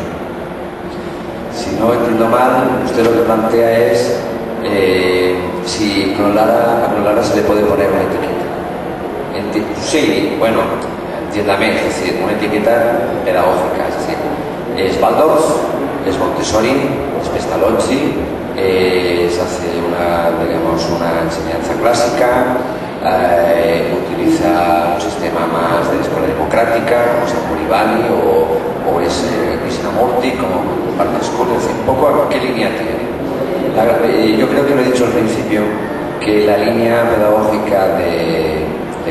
Si no entiendo mal, usted lo que plantea es si a Clolara se le puede poner una etiqueta. Sí, bueno, entiéndame, es decir, una etiqueta pedagógica, es decir, es Waldorf, es Montessori, es Pestalozzi, se hace una enseñanza clásica, utiliza un sistema más de escuela democrática, como es el Purivali, o es Krishnamurti, como Park School, es decir, un poco a qué línea tiene. Yo creo que lo he dicho al principio, que la línea pedagógica de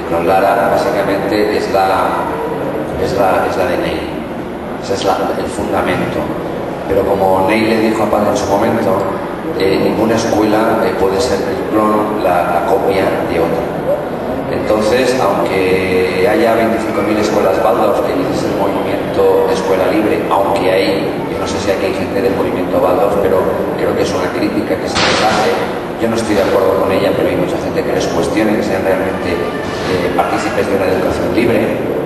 Clolara básicamente es la de Neil. Ese es el fundamento. Pero como Neil le dijo a Pan en su momento, ninguna escuela puede ser el clon, la copia de otra. Entonces, aunque haya 25.000 escuelas Waldorf, que es el movimiento de escuela libre, aunque yo no sé si aquí hay gente del movimiento Waldorf, pero creo que es una crítica que se les hace. Yo no estoy de acuerdo con ella, pero hay mucha gente que les cuestione que sean realmente partícipes de una educación libre,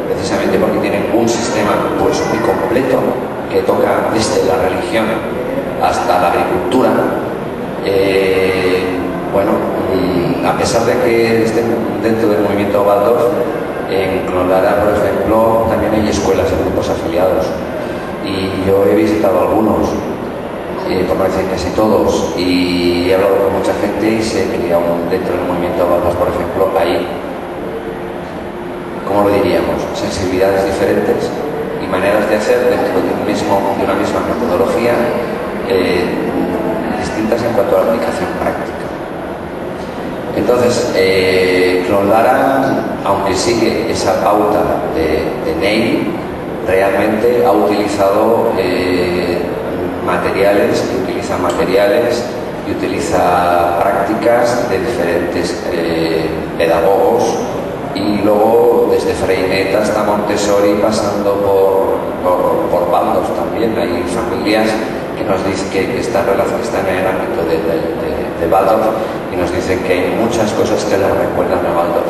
precisamente porque tienen un sistema pues muy completo que toca desde la religión hasta la agricultura. A pesar de que estén dentro del movimiento Waldorf, en Clolara, por ejemplo, también hay escuelas y grupos afiliados. Y yo he visitado algunos, por no decir casi todos, y he hablado con mucha gente y sé que dentro del movimiento Waldorf, por ejemplo, hay, ¿cómo lo diríamos?, sensibilidades diferentes y maneras de hacer dentro de una misma metodología distintas en cuanto a la aplicación práctica. Entonces, Clolara, aunque sigue esa pauta de Neil, realmente ha utilizado materiales y utiliza prácticas de diferentes pedagogos, y luego desde Freinet hasta Montessori, pasando por Waldorf también. Hay familias que nos dicen que están en el ámbito de Waldorf y nos dicen que hay muchas cosas que les recuerdan a Waldorf.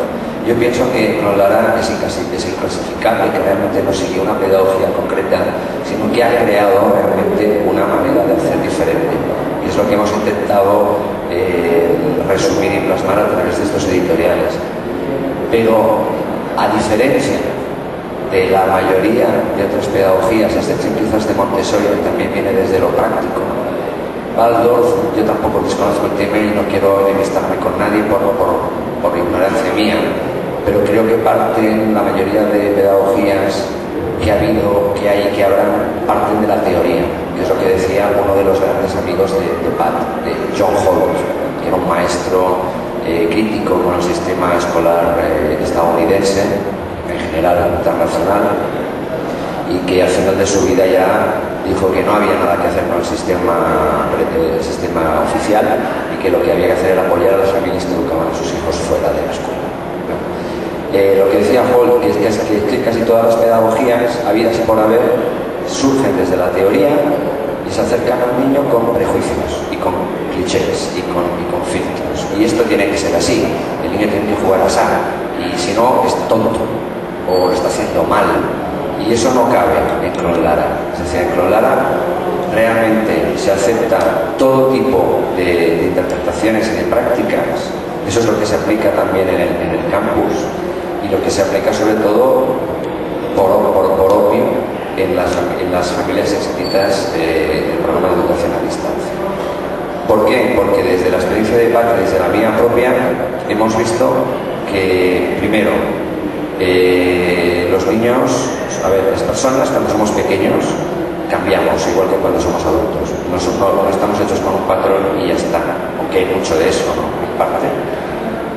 Yo pienso que Clolara es inclasificable, que realmente no sigue una pedagogía concreta, sino que ha creado realmente una manera de hacer diferente. Y es lo que hemos intentado resumir y plasmar a través de estos editoriales. Pero, a diferencia de la mayoría de otras pedagogías, a excepción quizás de Montessori, que también viene desde lo práctico, Waldorf, yo tampoco desconozco el tema y no quiero enemistarme con nadie por ignorancia mía, pero creo que la mayoría de pedagogías que ha habido, que hay y que habrán, parten de la teoría, que es lo que decía uno de los grandes amigos de Pat, de John Holt, que era un maestro crítico con el sistema escolar estadounidense, en general internacional, y que al final de su vida ya dijo que no había nada que hacer con el sistema oficial y que lo que había que hacer era apoyar a las familias que educaban a sus hijos fuera de la escuela. Lo que decía Holt es que casi todas las pedagogías habidas y por haber surgen desde la teoría y se acercan al niño con prejuicios y con clichés y con filtros. Y esto tiene que ser así. El niño tiene que jugar a sala, y si no es tonto o lo está haciendo mal. Y eso no cabe en Clolara. Es decir, en Clolara realmente se acepta todo tipo de interpretaciones y de prácticas. Eso es lo que se aplica también en el campus, y lo que se aplica sobre todo por obvio en las familias inscritas del programa de educación a distancia. ¿Por qué? Porque desde la experiencia de Pac, desde la mía propia, hemos visto que, primero, los niños, las personas cuando somos pequeños cambiamos igual que cuando somos adultos. No estamos hechos con un patrón y ya está, aunque hay mucho de eso, ¿no?, en parte.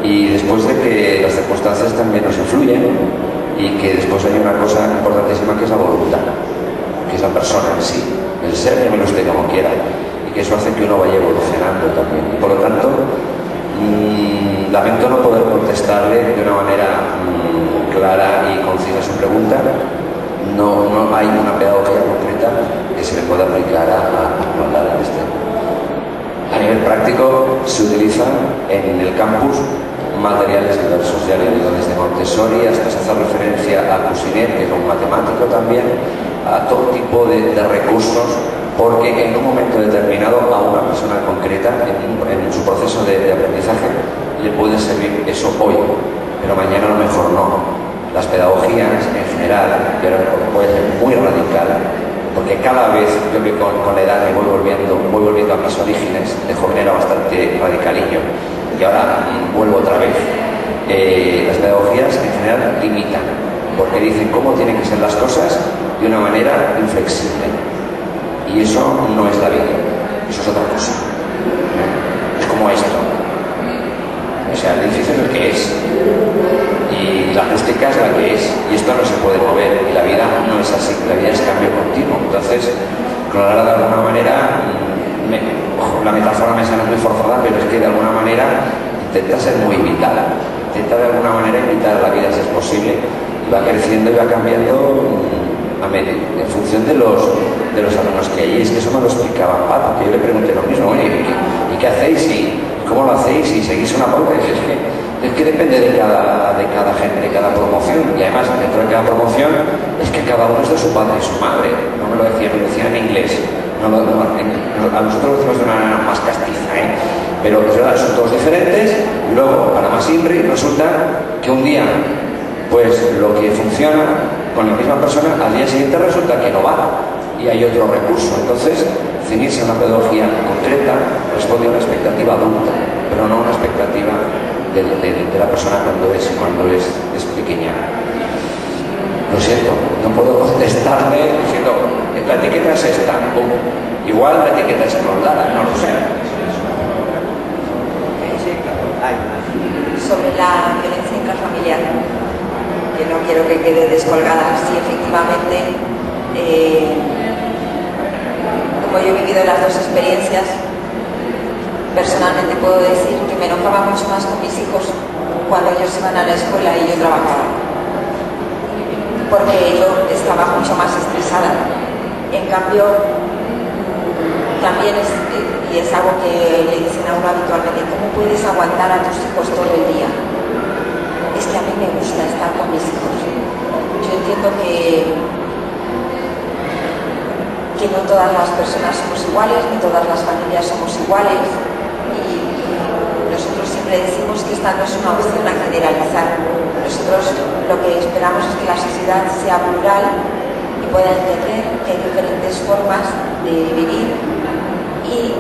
Y después de que las circunstancias también nos influyen, y que después hay una cosa importantísima que es la voluntad, que es la persona en sí, el ser que me lo esté como quiera, y que eso hace que uno vaya evolucionando también. Y por lo tanto, lamento no poder contestarle de una manera clara y concisa su pregunta. No hay una pedagogía concreta que se le pueda aplicar a hablar en este. A nivel práctico se utilizan en el campus materiales diversos, ya le digo, desde Montessori hasta se hace referencia a Cousinet, que es un matemático también, a todo tipo de recursos, porque en un momento determinado a una persona concreta, en su proceso de aprendizaje, le puede servir eso hoy, pero mañana a lo mejor no. Las pedagogías en general, que ahora puede ser muy radical, porque cada vez yo que con la edad me voy volviendo a mis orígenes, de joven era bastante radicalillo, y ahora vuelvo otra vez. Las pedagogías en general limitan, porque dicen cómo tienen que ser las cosas de una manera inflexible. Y eso no es la vida, eso es otra cosa. Es como esto. O sea, el edificio es el que es. Y la acústica es la que es. Y esto no se puede mover. Y la vida no es así, la vida es cambio continuo. Entonces, claro, de alguna manera, la metáfora me sale muy forzada, pero es que de alguna manera intenta ser muy vital. Intenta de alguna manera invitar a la vida si es posible. Y va creciendo y va cambiando en función de los alumnos que hay. Es que eso me lo explicaba Pato, que yo le pregunté lo mismo, ¿y qué hacéis? ¿Y cómo lo hacéis? ¿Y seguís una pauta? Es que depende de cada gente, de cada promoción. Y además, dentro de cada promoción, es que cada uno es de su padre y su madre. No me lo decía, me lo decía en inglés. A nosotros lo decimos de una manera más castiza, pero es verdad, son todos diferentes. Y luego, para más INRI, resulta que un día, pues lo que funciona con la misma persona, al día siguiente resulta que no va y hay otro recurso. Entonces, ceñirse a una pedagogía concreta responde a una expectativa adulta, pero no a una expectativa de la persona cuando es pequeña. Lo siento, no puedo contestarle diciendo, la etiqueta es esta, igual la etiqueta es enrollada, no lo sé. Sobre la violencia intrafamiliar, que no quiero que quede descolgada. Sí, efectivamente, como yo he vivido las dos experiencias, personalmente puedo decir que me enojaba mucho más con mis hijos cuando ellos iban a la escuela y yo trabajaba, porque yo estaba mucho más estresada. En cambio, también y es algo que le dicen a uno habitualmente, ¿cómo puedes aguantar a tus hijos todo el día? Es que a mí me gusta estar con mis hijos. Yo entiendo que no todas las personas somos iguales, ni todas las familias somos iguales, y nosotros siempre decimos que esta no es una opción a generalizar. Nosotros lo que esperamos es que la sociedad sea plural y pueda entender que hay diferentes formas de vivir y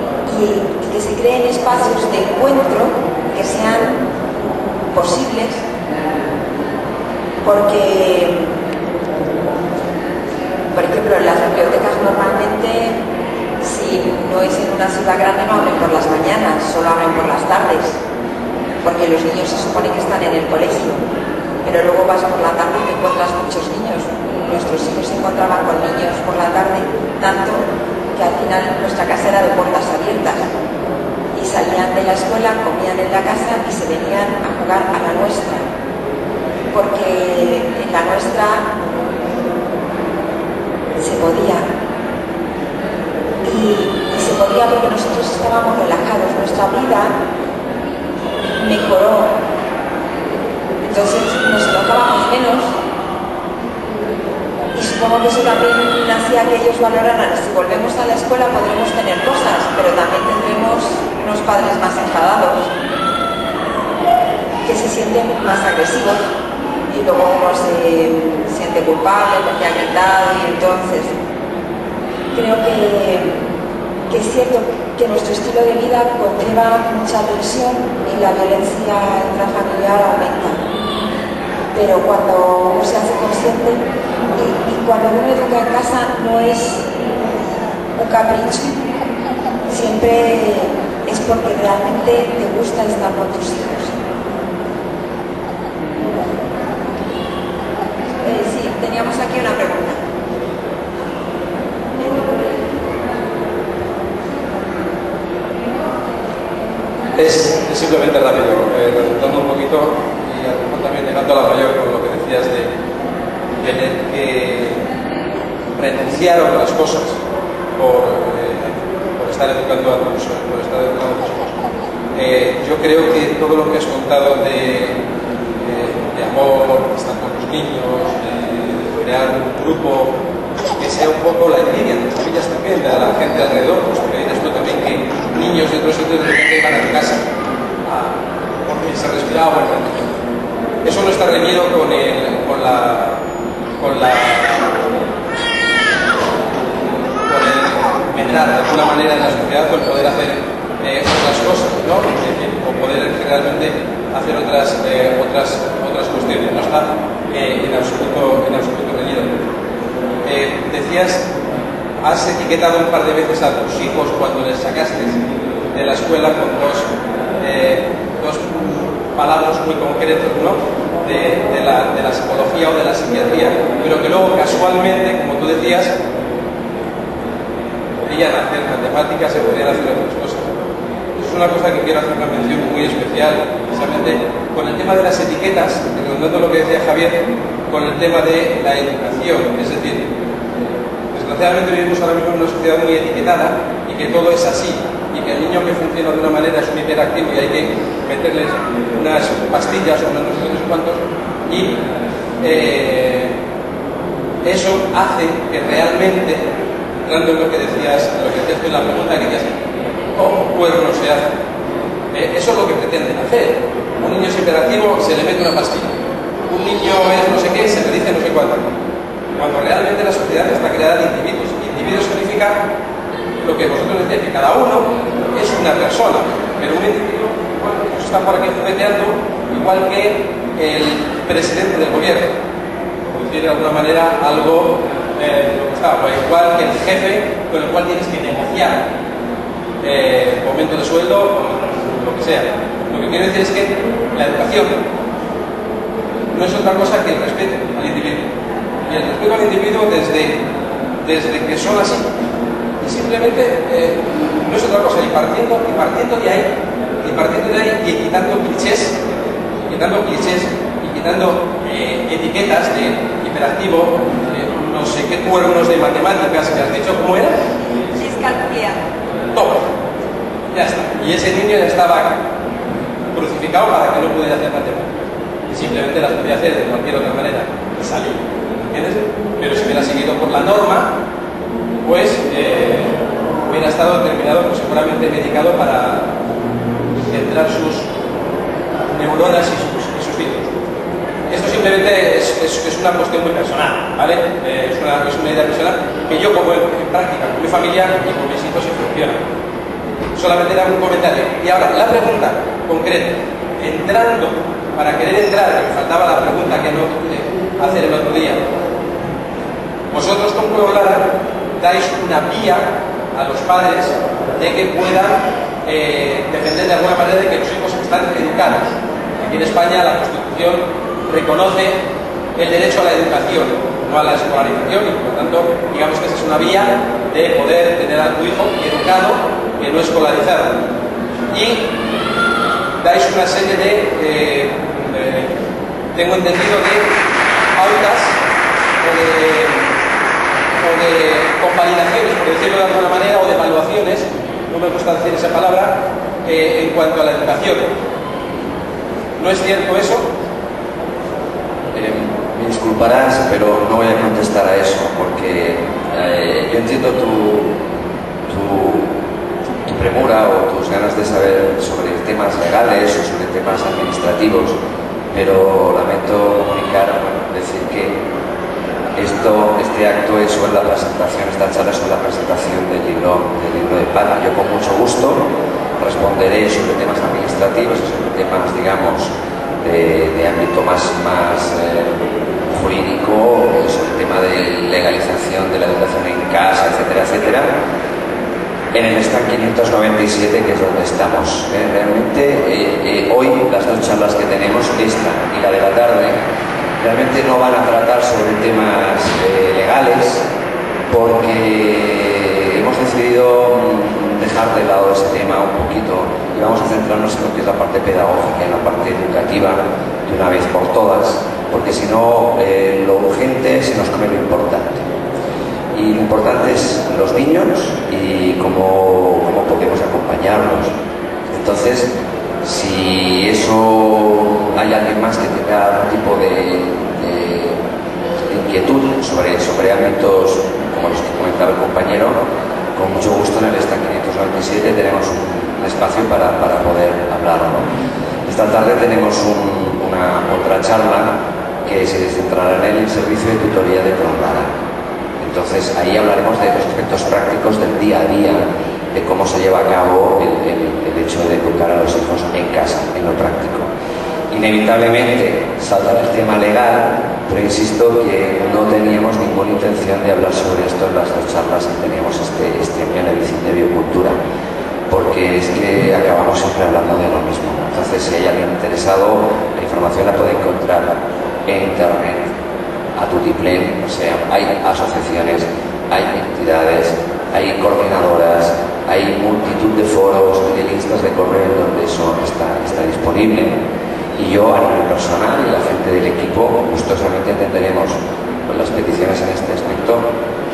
que se creen espacios de encuentro que sean posibles, porque, por ejemplo, las bibliotecas normalmente, si no es en una ciudad grande, no abren por las mañanas, solo abren por las tardes, porque los niños se supone que están en el colegio, pero luego vas por la tarde y te encuentras muchos niños. Nuestros hijos se encontraban con niños por la tarde, tanto que al final nuestra casa era de puertas abiertas, y salían de la escuela, comían en la casa y se venían a jugar a la nuestra, porque en la nuestra se podía, y se podía porque nosotros estábamos relajados, nuestra vida mejoró, entonces nos enojábamos menos, y supongo que eso también hacía que ellos valoraran, si volvemos a la escuela podremos tener cosas, pero también tendremos unos padres más enfadados, que se sienten más agresivos, y luego uno se siente culpable porque ha gritado, y entonces creo que es cierto que nuestro estilo de vida conlleva mucha tensión y la violencia intrafamiliar aumenta, pero cuando uno se hace consciente y cuando uno educa en casa no es un capricho, siempre es porque realmente te gusta estar con tus hijos. Sí, teníamos aquí una pregunta. Es simplemente rápido, resultando un poquito y a lo mejor también llegando a la mayor con lo que decías de tener que renunciar a otras cosas por estar educando a tus creo que todo lo que has contado de amor, de estar con los niños, de crear un grupo que sea un poco la envidia de las familias también, de la gente alrededor, pues porque hay esto también que niños de otros sitios de repente van a tu casa porque se respiraba bueno. Eso no está reñido con entrar de alguna manera en la sociedad o el poder hacer otras cosas, ¿no? O poder realmente hacer otras cuestiones. No está en absoluto reñido. Decías, has etiquetado un par de veces a tus hijos cuando les sacaste de la escuela con dos palabras muy concretas, ¿no? de la psicología o de la psiquiatría, pero que luego casualmente, como tú decías, podrían hacer matemáticas, se podrían hacer otras cosas. Es una cosa que quiero hacer una mención muy especial, precisamente con el tema de las etiquetas, recordando lo que decía Javier, con el tema de la educación. Es decir, desgraciadamente vivimos ahora mismo en una sociedad muy etiquetada y que todo es así, y que el niño que funciona de una manera es un hiperactivo y hay que meterles unas pastillas o unos no sé cuantos, y eso hace que realmente, entrando en lo que decías tú en la pregunta que decías, ¿cómo cuerno se hace? Eso es lo que pretenden hacer. Un niño es hiperactivo, se le mete una pastilla. Un niño es no sé qué, se le dice no sé cuánto. Cuando realmente la sociedad está creada de individuos. Individuo significa lo que vosotros decíais, que cada uno es una persona, pero un individuo, bueno, pues está por aquí jugueteando igual que el presidente del gobierno, por decir de alguna manera algo lo que está, o igual que el jefe con el cual tienes que negociar aumento de sueldo o lo que sea. Lo que quiero decir es que la educación no es otra cosa que el respeto al individuo. Y el respeto al individuo desde que son así. Y simplemente no es otra cosa. Y partiendo de ahí, y quitando clichés, y quitando etiquetas de hiperactivo, no sé qué cuernos de matemáticas que has dicho, ¿cómo era? Discalculia. Todo. Ya está. Y ese niño ya estaba crucificado para que no pudiera hacer matemáticas. Y simplemente las podía hacer de cualquier otra manera y salir. ¿Entiendes? Pero si hubiera seguido por la norma, pues hubiera estado determinado, pues, seguramente medicado para centrar sus neuronas y sus hilos. Esto simplemente es una cuestión muy personal, ¿vale? Es una idea personal que yo pongo en práctica con mi familia y con mis hijos y funciona. Solamente era un comentario. Y ahora, la pregunta concreta, para querer entrar, que me faltaba la pregunta que no pude hacer el otro día. Vosotros con Pueblo Lara dais una vía a los padres de que puedan defender de alguna manera de que los hijos están educados. Aquí en España la Constitución reconoce el derecho a la educación, no a la escolarización, y por lo tanto, digamos que esa es una vía de poder tener a tu hijo educado, que no escolarizado. Y dais una serie de tengo entendido, de pautas o de convalidaciones, por decirlo de alguna manera, o de evaluaciones, no me gusta decir esa palabra, en cuanto a la educación. ¿No es cierto eso? Me disculparás, pero no voy a contestar a eso, porque yo entiendo tu premura o tus ganas de saber sobre temas legales o sobre temas administrativos, pero lamento comunicar, decir que este acto es sobre la presentación, esta charla es sobre la presentación del libro de Paz. Yo con mucho gusto responderé sobre temas administrativos y sobre temas, digamos, de ámbito más jurídico, sobre el tema de legalización de la educación en casa, etcétera, etcétera, en el stand 597, que es donde estamos. Realmente hoy las dos charlas que tenemos, esta y la de la tarde, realmente no van a tratar sobre temas legales, porque hemos decidido dejar de lado ese tema un poquito y vamos a centrarnos en lo que es la parte pedagógica, en la parte educativa de una vez por todas, porque si no lo urgente se nos come lo importante. Y lo importante es los niños y cómo podemos acompañarlos. Entonces, Si eso hay alguien más que tenga algún tipo de inquietud sobre ámbitos como los que comentaba el compañero, con mucho gusto en el stand 597 tenemos un espacio para poder hablar, ¿no? Esta tarde tenemos una otra charla que se centrará en el servicio de tutoría de Cronbara. Entonces ahí hablaremos de los aspectos prácticos del día a día, de cómo se lleva a cabo el hecho de educar a los hijos en casa, en lo práctico. Inevitablemente saldrá el tema legal, pero insisto que no teníamos ninguna intención de hablar sobre esto en las dos charlas que teníamos este año en la edición de Biocultura, porque es que acabamos siempre hablando de lo mismo. Entonces, si hay alguien interesado, la información la puede encontrar en internet, a tutiplén, o sea, hay asociaciones, hay entidades, hay coordinadoras, hay multitud de foros, de listas de correo donde eso está disponible. Y yo, a nivel personal, y la gente del equipo, gustosamente atenderemos las peticiones en este aspecto,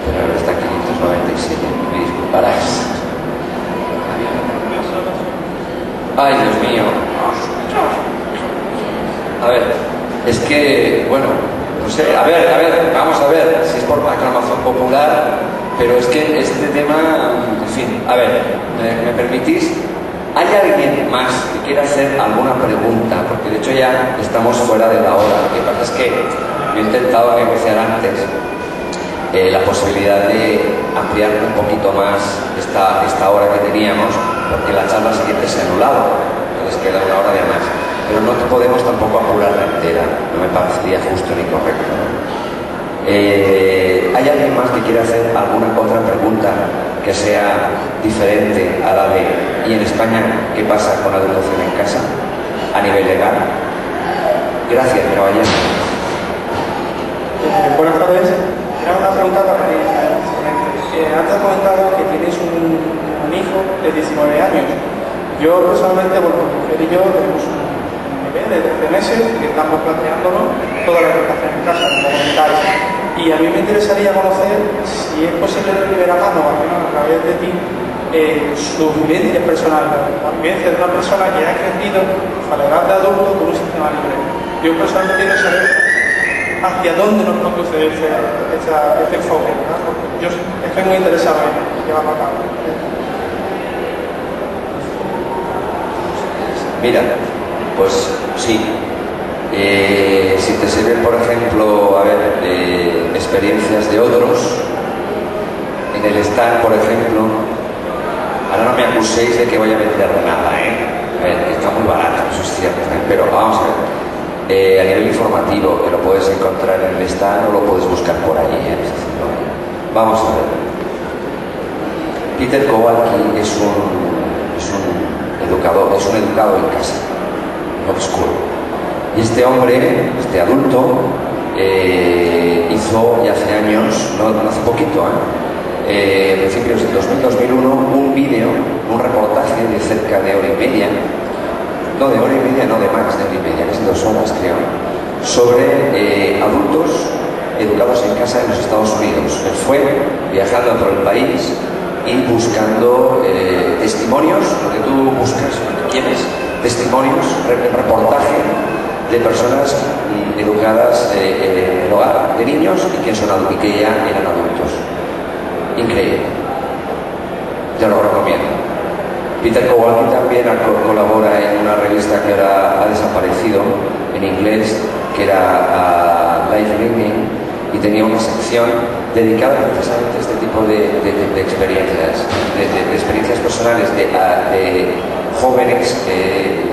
pero ahora está 597, me disculparás. Ay, Dios mío. A ver, es que, bueno, no sé, a ver, vamos a ver si es por aclamación popular, pero es que este tema, en fin, a ver, ¿me permitís? ¿Hay alguien más que quiera hacer alguna pregunta? Porque de hecho ya estamos fuera de la hora. Lo que pasa es que yo he intentado negociar antes la posibilidad de ampliar un poquito más esta hora que teníamos, porque la charla siguiente se ha anulado, entonces queda una hora de más. Pero no podemos tampoco apurarla entera, no me parecería justo ni correcto, ¿no? ¿Hay alguien más que quiera hacer alguna otra pregunta que sea diferente a la de ¿y en España qué pasa con la educación en casa a nivel legal? Gracias, caballero. Buenas tardes. Era una pregunta para ti. Antes has comentado que tienes un hijo de 19 años. Yo personalmente, bueno, mi mujer y yo tenemos un bebé de 13 meses que estamos planteándonos toda la educación en casa, como comentáis. Y a mí me interesaría conocer si es posible de primera mano, al menos a través de ti, su vivencia personal, la vivencia de una persona que ha crecido a la edad de adulto con un sistema libre. Yo personalmente quiero saber hacia dónde nos conduce este enfoque, ¿verdad? Porque yo estoy muy interesado en llevarlo a cabo. Mira, pues sí. Si te sirven, por ejemplo, a ver, experiencias de otros, en el stand, por ejemplo, ahora no me acuséis de que voy a vender nada, A ver, que está muy barato, eso es cierto, pero vamos a ver. A nivel informativo, que lo puedes encontrar en el stand o lo puedes buscar por ahí, Vamos a ver. Peter Kowalski es un educador en casa, obscuro. Y este hombre, este adulto, hizo ya hace años, no hace poquito, a principios del 2000-2001, un vídeo, un reportaje de cerca de hora y media, no de hora y media, no de más de hora y media, casi 2 horas creo, sobre adultos educados en casa en los Estados Unidos. Él fue viajando por el país y buscando testimonios, lo que tú buscas, lo que quieres, testimonios, reportaje de personas educadas en el hogar de niños y que ya eran adultos. Increíble. Te lo recomiendo. Peter Kowalski también colabora en una revista que ahora ha desaparecido en inglés, que era Life Learning, y tenía una sección dedicada precisamente a este tipo de experiencias, de experiencias personales de jóvenes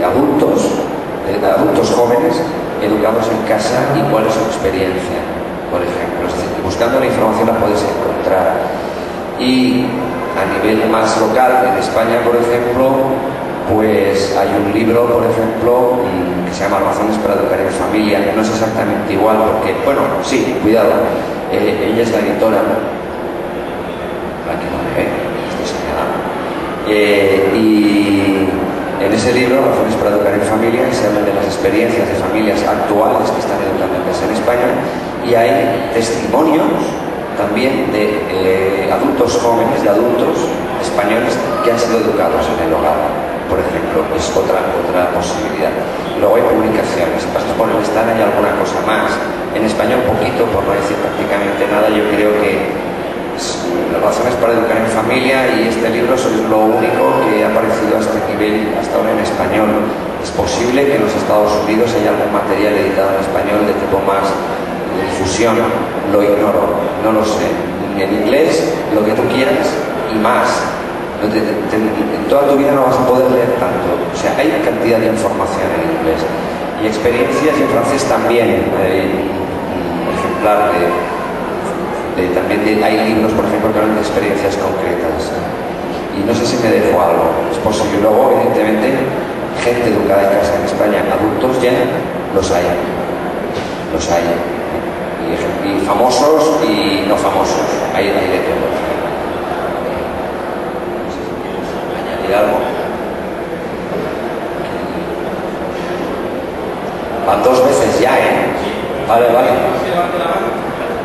adultos jóvenes educados en casa y cuál es su experiencia, por ejemplo. Es decir, que buscando la información la puedes encontrar. Y a nivel más local, en España, por ejemplo, pues hay un libro, por ejemplo, que se llama Razones para educar en familia, que no es exactamente igual porque, bueno, sí, cuidado, ella es la editora, la que no ve, estoy señalando, y en ese libro, Razones para educar en familia, se habla de las experiencias de familias actuales que están educando en casa en España, y hay testimonios también de adultos jóvenes, de adultos españoles que han sido educados en el hogar. por ejemplo, es otra posibilidad. Luego hay publicaciones, pasas por el stand hay alguna cosa más. En español poquito, por no decir prácticamente nada. Yo creo que las razones para educar en familia y este libro es lo único que ha aparecido a este nivel hasta ahora en español. Es posible que en los Estados Unidos haya algún material editado en español de tipo más de difusión, lo ignoro, no lo sé. En inglés, lo que tú quieras y más. En toda tu vida no vas a poder leer tanto. O sea, hay cantidad de información en inglés. Y experiencias, y en francés también. Hay un ejemplar también hay libros, por ejemplo, que hablan de experiencias concretas. Y no sé si me dejo algo. Es posible. Luego, evidentemente, gente educada en casa en España, adultos ya, los hay. Los hay. Y famosos y no famosos. Hay de todo. Algo. Van 2 veces ya, ¿eh? Vale.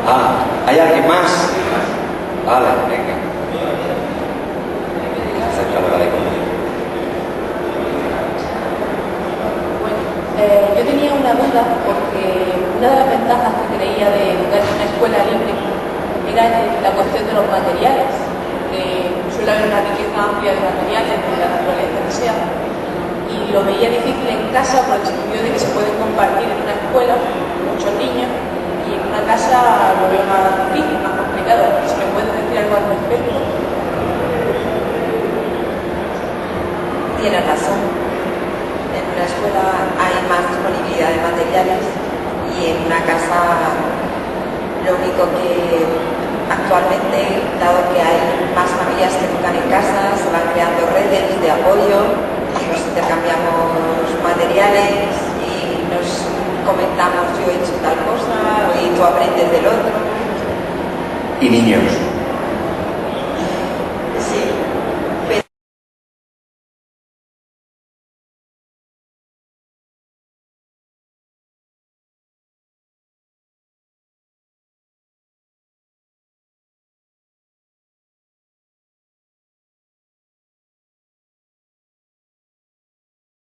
Ah, ¿hay alguien más? Vale, venga. Acércalo, dale conmigo. Yo tenía una duda porque una de las ventajas que creía de educar en una escuela libre era la cuestión de los materiales. Suele haber una riqueza amplia de materiales, de la naturaleza que sea, y lo veía difícil en casa por el sentido de que se pueden compartir en una escuela muchos niños y en una casa lo veo más difícil, más complicado. Si me puedes decir algo al respecto. Tienes razón. En una escuela hay más disponibilidad de materiales y en una casa lo único que actualmente, dado que hay más familias que educan en casa, se van creando redes de apoyo, nos intercambiamos materiales y nos comentamos yo he hecho tal cosa y tú aprendes del otro. Y niños.